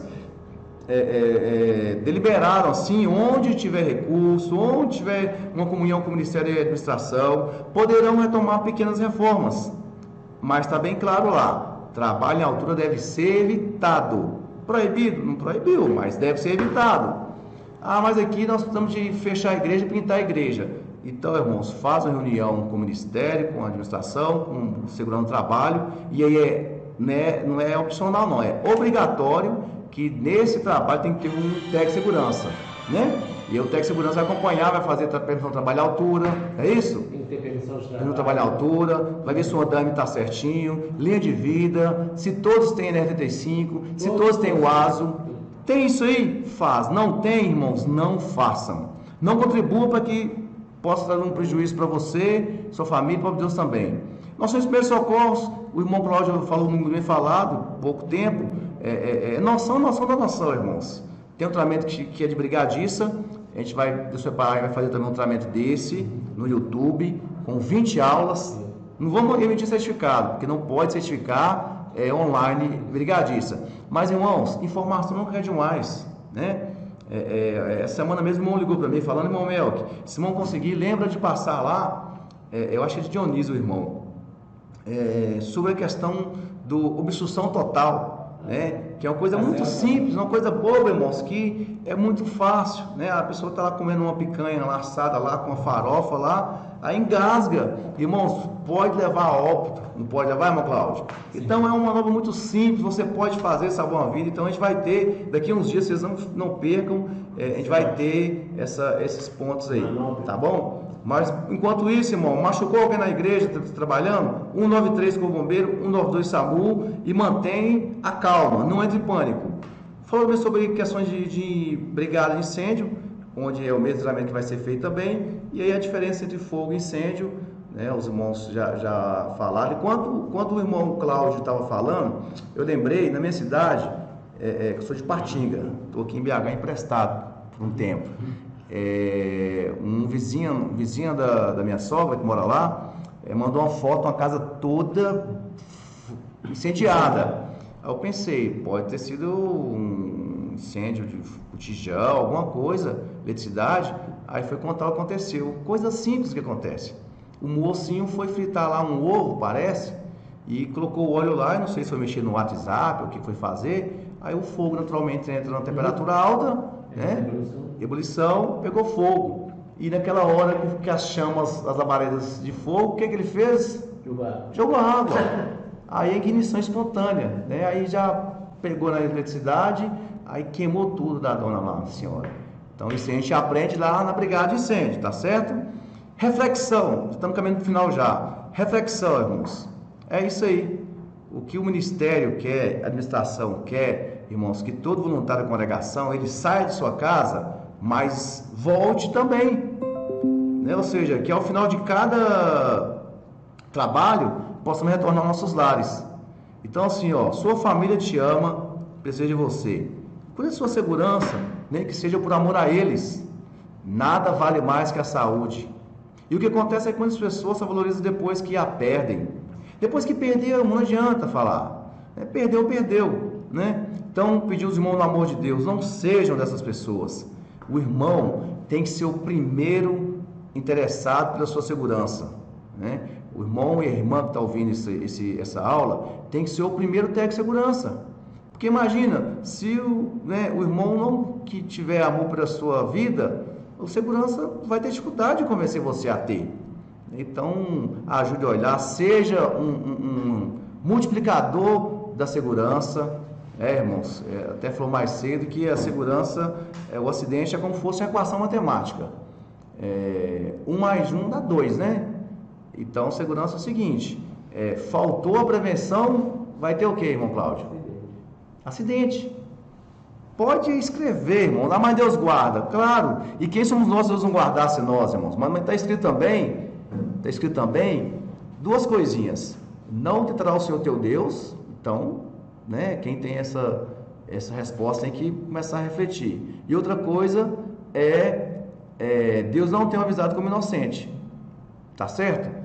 deliberaram assim, onde tiver recurso, onde tiver uma comunhão com o Ministério da Administração, poderão retomar pequenas reformas, mas está bem claro lá, trabalho em altura deve ser evitado. Proibido? Não proibiu, mas deve ser evitado. Ah, mas aqui nós precisamos de fechar a igreja e pintar a igreja. Então, irmãos, faz uma reunião com o Ministério, com a administração, com o segurando o trabalho, e aí não é opcional não, é obrigatório que nesse trabalho tem que ter um técnico de segurança, né? E o técnico de segurança vai acompanhar, vai fazer permissão de trabalho à altura, é isso? Tem que ter permissão de trabalho. Trabalho à altura, vai ver se o andame está certinho, linha de vida, se todos têm NR35, se todos têm o ASO. Tem isso aí? Faz. Não tem, irmãos? Não façam. Não contribua para que possa dar um prejuízo para você, sua família e para Deus também. Nós somos primeiros socorros, o irmão Cláudio falou muito bem falado, pouco tempo, noção da noção, irmãos. Tem um treinamento que é de brigadiça, a gente vai, Deus preparar, vai fazer também um treinamento desse no YouTube, com 20 aulas. Não vamos emitir certificado, porque não pode certificar online brigadiça. Mas, irmãos, informação nunca é demais, né? Essa semana mesmo o irmão ligou para mim, falando, irmão Melk, se o irmão conseguir, lembra de passar lá, eu acho que é de Dionísio, irmão, sobre a questão do obstrução total, né? Que é uma coisa muito simples, uma coisa boba, irmãos, que é muito fácil, né? A pessoa está lá comendo uma picanha lá, assada lá, com uma farofa lá, aí engasga, irmãos, pode levar a óbito, não pode levar, irmão Cláudio? Sim. Então é uma manobra muito simples, você pode fazer, salvar uma vida. Então a gente vai ter, daqui a uns dias, vocês não percam, a gente vai ter esses pontos aí, tá bom? Mas enquanto isso, irmão, machucou alguém na igreja trabalhando? 193 com o bombeiro, 192 SAMU e mantém a calma, não entre em pânico. Falando sobre questões de brigada de incêndio, onde é o mesmo treinamento que vai ser feito também, e aí a diferença entre fogo e incêndio, né, os irmãos já falaram. E quando o irmão Cláudio estava falando, eu lembrei, na minha cidade, eu sou de Partinga, estou aqui em BH emprestado por um tempo. Um vizinho da minha sogra, que mora lá, mandou uma foto, uma casa toda incendiada. Aí eu pensei, pode ter sido um incêndio de botijão, alguma coisa, eletricidade. Aí foi contar o que aconteceu. Coisa simples que acontece. O mocinho foi fritar lá um ovo, parece, e colocou o óleo lá, não sei se foi mexer no WhatsApp ou o que foi fazer. Aí o fogo naturalmente entra na temperatura alta, né? Ebulição, pegou fogo. E naquela hora que as chamas, as labaredas de fogo, o que ele fez? Jogou água. Aí a ignição espontânea, né? Aí já pegou na eletricidade, aí queimou tudo da dona lá, senhora. Então isso a gente aprende lá na brigada de incêndio, tá certo? Reflexão, estamos caminhando para o final já. Reflexão, irmãos, é isso aí. O que o ministério quer, a administração quer, irmãos, que todo voluntário da congregação, ele saia de sua casa, mas volte também, né? Ou seja, que ao final de cada trabalho, possamos retornar aos nossos lares. Então assim, ó, sua família te ama, precisa de você. Cuide da sua segurança, nem que seja por amor a eles. Nada vale mais que a saúde. E o que acontece é que muitas pessoas só valorizam depois que a perdem. Depois que perdeu, não adianta falar. Perdeu, né? Então, pedir aos irmãos, no amor de Deus, não sejam dessas pessoas. O irmão tem que ser o primeiro interessado pela sua segurança, né? O irmão e a irmã que está ouvindo essa aula tem que ser o primeiro técnico de segurança. Porque imagina, se o irmão não que tiver amor pela sua vida, o segurança vai ter dificuldade de convencer você a ter. Então, ajude a olhar, seja um multiplicador da segurança. Irmãos, até falou mais cedo que a segurança, o acidente é como se fosse uma equação matemática. 1 mais 1 dá 2, né? Então, segurança é o seguinte, faltou a prevenção, vai ter o quê, irmão Cláudio? Acidente. Pode escrever, irmão, lá mais Deus guarda, claro. E quem somos nós, Deus não guardasse nós, irmãos? Mas está escrito também, duas coisinhas. Não tentará o Senhor teu Deus. Então, né, quem tem essa resposta tem que começar a refletir. E outra coisa Deus não tem avisado como inocente. Tá certo?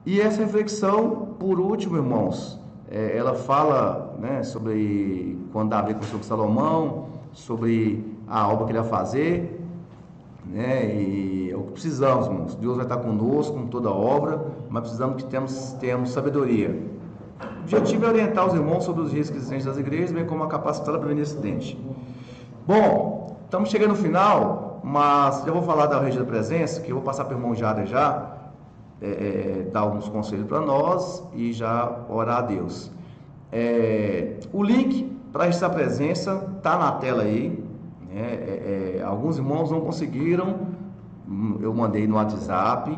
E essa reflexão, por último, irmãos, ela fala, né, sobre quando Davi conversou com Salomão, sobre a obra que ele ia fazer, né, e é o que precisamos, irmãos. Deus vai estar conosco com toda a obra, mas precisamos que tenhamos sabedoria. O objetivo é orientar os irmãos sobre os riscos existentes das igrejas, bem como a capacidade para prevenir acidente. Bom, estamos chegando no final, mas já vou falar da Rede da Presença, que eu vou passar para o irmão Jader já, dar alguns conselhos para nós e já orar a Deus. O link para essa presença está na tela aí, né? Alguns irmãos não conseguiram, eu mandei no WhatsApp,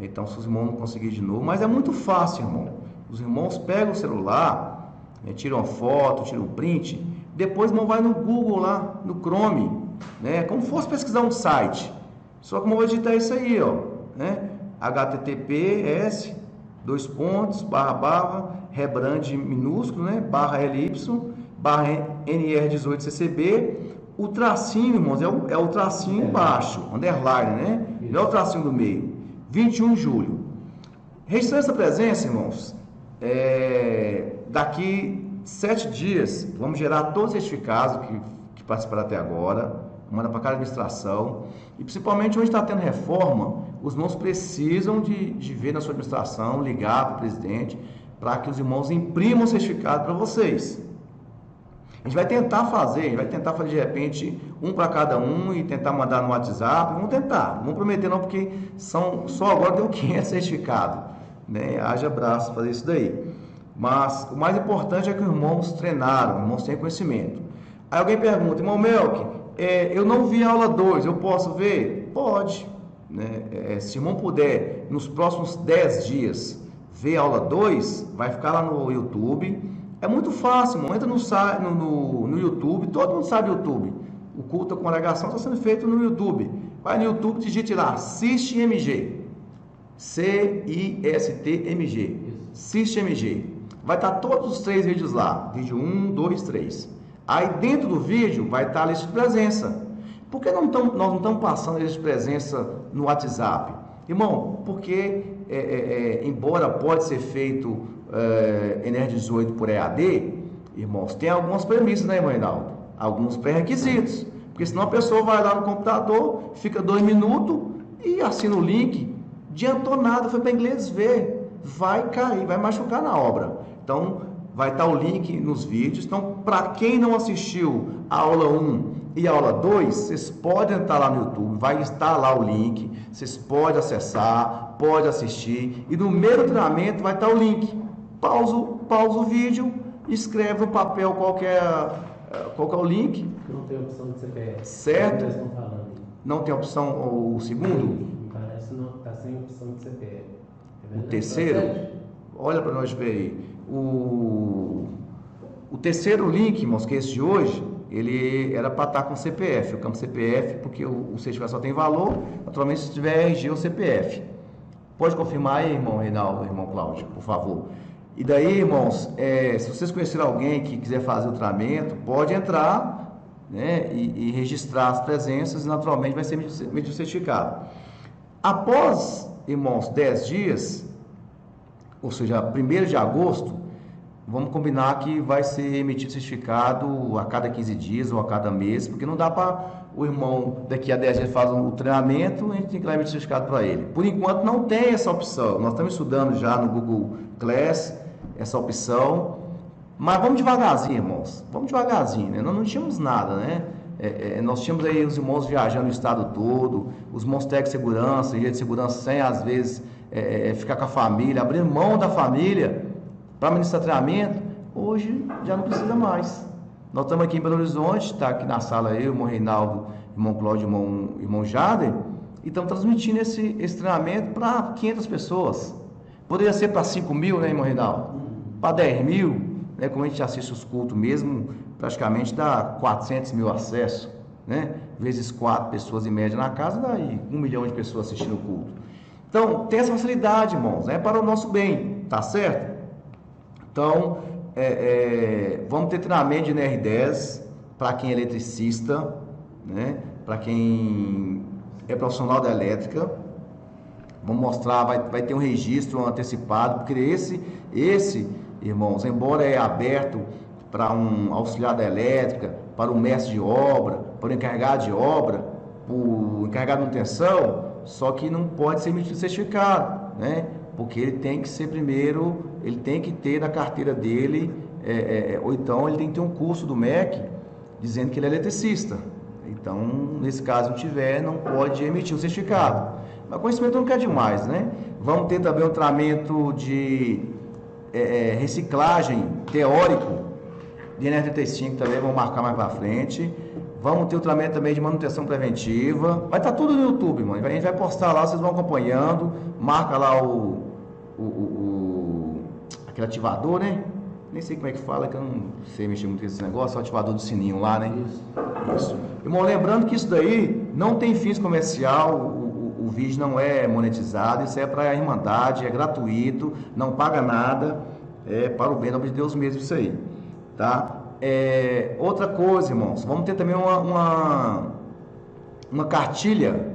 então se os irmãos não conseguirem de novo, mas é muito fácil, irmão. Os irmãos pegam o celular, tiram uma foto, tiram um print, depois irmão vai no Google lá, no Chrome, né? Como fosse pesquisar um site, só que eu vou digitar isso aí, ó, né? https rebrand minúsculo, né, /ly /nr18ccb, o tracinho, irmãos, é o tracinho embaixo, underline, né, não é o tracinho do meio, 21 de julho. Registrando essa presença, irmãos, daqui 7 dias, vamos gerar todos os certificados que participaram até agora, manda para cada administração, e principalmente onde está tendo reforma, os irmãos precisam de ver na sua administração, ligar para o presidente, para que os irmãos imprimam o certificado para vocês. A gente vai tentar fazer de repente um para cada um e tentar mandar no WhatsApp, vamos tentar, não vamos prometer não, porque só agora deu 500 certificados, né? Haja braço fazer isso daí. Mas o mais importante é que os irmãos treinaram, os irmãos têm conhecimento. Aí alguém pergunta, irmão Melk, eu não vi a aula 2, eu posso ver? Pode, né? Se o irmão puder, nos próximos 10 dias, ver a aula 2, vai ficar lá no YouTube. É muito fácil, irmão. Entra no YouTube, todo mundo sabe YouTube. O culto da congregação está sendo feito no YouTube. Vai no YouTube, digite lá, CISTMG. CISTMG. CISTMG. Vai estar todos os 3 vídeos lá. Vídeo 1, 2, 3. Aí dentro do vídeo vai estar a lista de presença. Por que nós não estamos passando a lista de presença no WhatsApp? Irmão, porque embora pode ser feito NR18 por EAD, irmãos, tem algumas premissas, né, irmão Reinaldo? Alguns pré-requisitos. Porque senão a pessoa vai lá no computador, fica 2 minutos e assina o link, adiantou nada, foi para inglês ver, vai cair, vai machucar na obra. Então, vai estar o link nos vídeos. Então, para quem não assistiu a aula 1 e a aula 2, vocês podem entrar lá no YouTube, vai estar lá o link, vocês podem acessar, podem assistir, e no meio do treinamento vai estar o link. Pausa o vídeo, escreve no papel qual que é Qual que é o link? Não tem opção de CPF. Certo. Eles estão falando. Não tem opção, o segundo? Parece que não está sem opção de CPF. O terceiro? Olha para nós ver aí. O terceiro link, irmãos, que é esse de hoje, ele era para estar com CPF, o campo CPF, porque o certificado só tem valor, naturalmente se tiver RG ou CPF. Pode confirmar aí, irmão Reinaldo, irmão Cláudio, por favor. E daí, irmãos, se vocês conhecerem alguém que quiser fazer o treinamento, pode entrar, né, e registrar as presenças e naturalmente vai ser emitido o certificado. Após, irmãos, 10 dias, ou seja, 1º de agosto, vamos combinar que vai ser emitido certificado a cada 15 dias ou a cada mês, porque não dá para o irmão daqui a 10 dias fazer o treinamento, a gente tem que dar emitir certificado para ele. Por enquanto não tem essa opção, nós estamos estudando já no Google Class essa opção, mas vamos devagarzinho, irmãos, vamos devagarzinho, né? Nós não tínhamos nada, né? Nós tínhamos aí os irmãos viajando no estado todo, os irmãos técnicos de segurança, engenheiro de segurança sem às vezes ficar com a família, abrir mão da família para ministrar treinamento. Hoje já não precisa mais. Nós estamos aqui em Belo Horizonte, está aqui na sala eu, irmão Reinaldo, irmão Cláudio, irmão Jader, e estamos transmitindo esse treinamento para 500 pessoas. Poderia ser para 5 mil, né, irmão Reinaldo? Para 10 mil, né, como a gente assiste os cultos mesmo, praticamente dá 400 mil acessos, né? Vezes 4 pessoas em média na casa, dá aí 1 milhão de pessoas assistindo o culto. Então, tem essa facilidade, irmãos, é para o nosso bem, tá certo? Então, vamos ter treinamento de NR10 para quem é eletricista, né? Para quem é profissional da elétrica. Vamos mostrar, vai ter um registro antecipado, porque esse, irmãos, embora é aberto para um auxiliar da elétrica, para o mestre de obra, para o encarregado de obra, o encarregado de manutenção, só que não pode ser emitido certificado, né? Porque ele tem que ser primeiro, ele tem que ter na carteira dele, ou então ele tem que ter um curso do MEC dizendo que ele é eletricista. Então, nesse caso não tiver, não pode emitir o certificado. Mas conhecimento não quer demais, né? Vamos ter também um treinamento de reciclagem teórico de NR35 também, vamos marcar mais para frente. Vamos ter o treinamento também de manutenção preventiva. Vai estar tudo no YouTube, mano. A gente vai postar lá, vocês vão acompanhando. Marca lá aquele ativador, né? Nem sei como é que fala, que eu não sei mexer muito com esse negócio. O ativador do sininho lá, né? Isso. Irmão, lembrando que isso daí não tem fins comercial. O vídeo não é monetizado. Isso é para a Irmandade, é gratuito, não paga nada. É para o bem de Deus mesmo isso aí. Tá? Outra coisa, irmãos, vamos ter também uma cartilha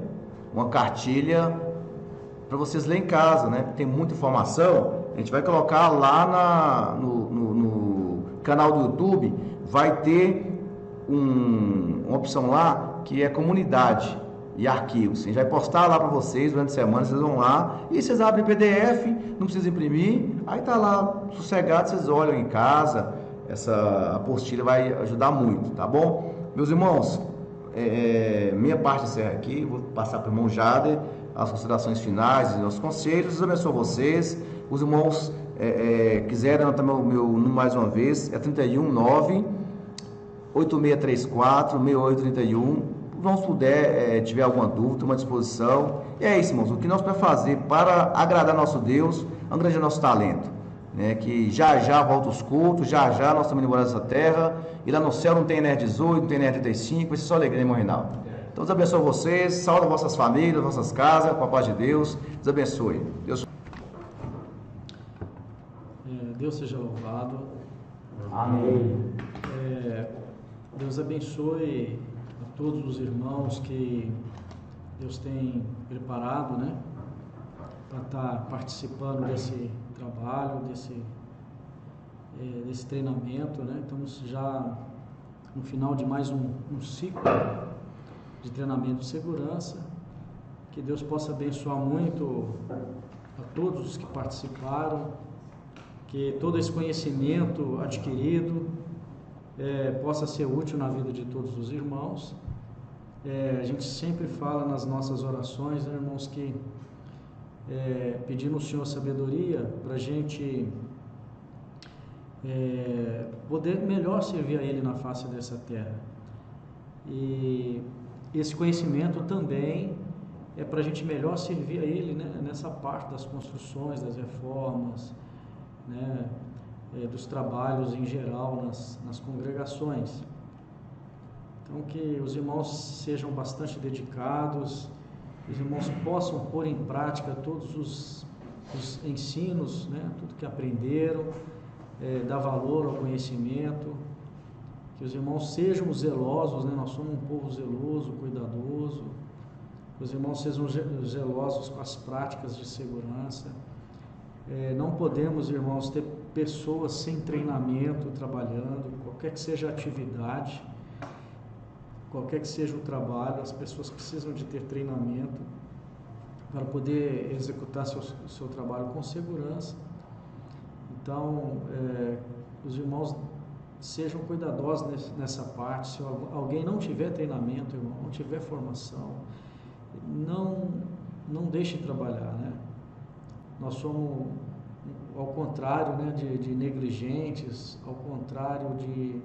para vocês lerem em casa, né? Tem muita informação, a gente vai colocar lá no canal do YouTube, vai ter uma opção lá que é comunidade e arquivos. A gente vai postar lá para vocês durante a semana, vocês vão lá e vocês abrem PDF, não precisa imprimir, aí tá lá sossegado, vocês olham em casa. Essa apostila vai ajudar muito, tá bom? Meus irmãos, minha parte encerra aqui, vou passar para o irmão Jader as considerações finais e os conselhos. Deus abençoe vocês. Os irmãos quiserem anotar meu número mais uma vez, é 319-8634-6831. Não se puder, tiver alguma dúvida, uma disposição. E é isso, irmãos, o que nós podemos fazer para agradar nosso Deus, angrandear nosso talento. Né, que já volta os cultos, já nós estamos indo embora dessa terra, e lá no céu não tem NR18, não tem NR35, vai ser só alegria, irmão Reinaldo. Então Deus abençoe vocês, saúde vossas famílias, vossas casas, com a paz de Deus, Deus abençoe. Deus seja louvado. Amém. Deus abençoe a todos os irmãos que Deus tem preparado, né, para estar participando desse trabalho, desse treinamento, né? Estamos já no final de mais um ciclo de treinamento de segurança. Que Deus possa abençoar muito a todos os que participaram, que todo esse conhecimento adquirido possa ser útil na vida de todos os irmãos. A gente sempre fala nas nossas orações, né, irmãos, que pedindo ao Senhor sabedoria para a gente poder melhor servir a Ele na face dessa terra. E esse conhecimento também é para a gente melhor servir a Ele, né, nessa parte das construções, das reformas, né, dos trabalhos em geral nas congregações. Então, que os irmãos sejam bastante dedicados, os irmãos possam pôr em prática todos os ensinos, né, tudo que aprenderam, dar valor ao conhecimento, que os irmãos sejam zelosos, né, nós somos um povo zeloso, cuidadoso, que os irmãos sejam zelosos com as práticas de segurança. Não podemos, irmãos, ter pessoas sem treinamento trabalhando, qualquer que seja a atividade, qualquer que seja o trabalho, as pessoas precisam de ter treinamento para poder executar seu trabalho com segurança. Então, os irmãos sejam cuidadosos nessa parte. Se alguém não tiver treinamento, irmão, não tiver formação, não deixe trabalhar, né? Nós somos, ao contrário, né, de negligentes, ao contrário de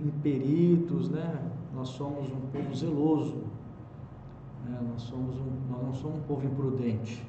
imperitos, né? Nós somos um povo zeloso, né? Nós não somos um povo imprudente.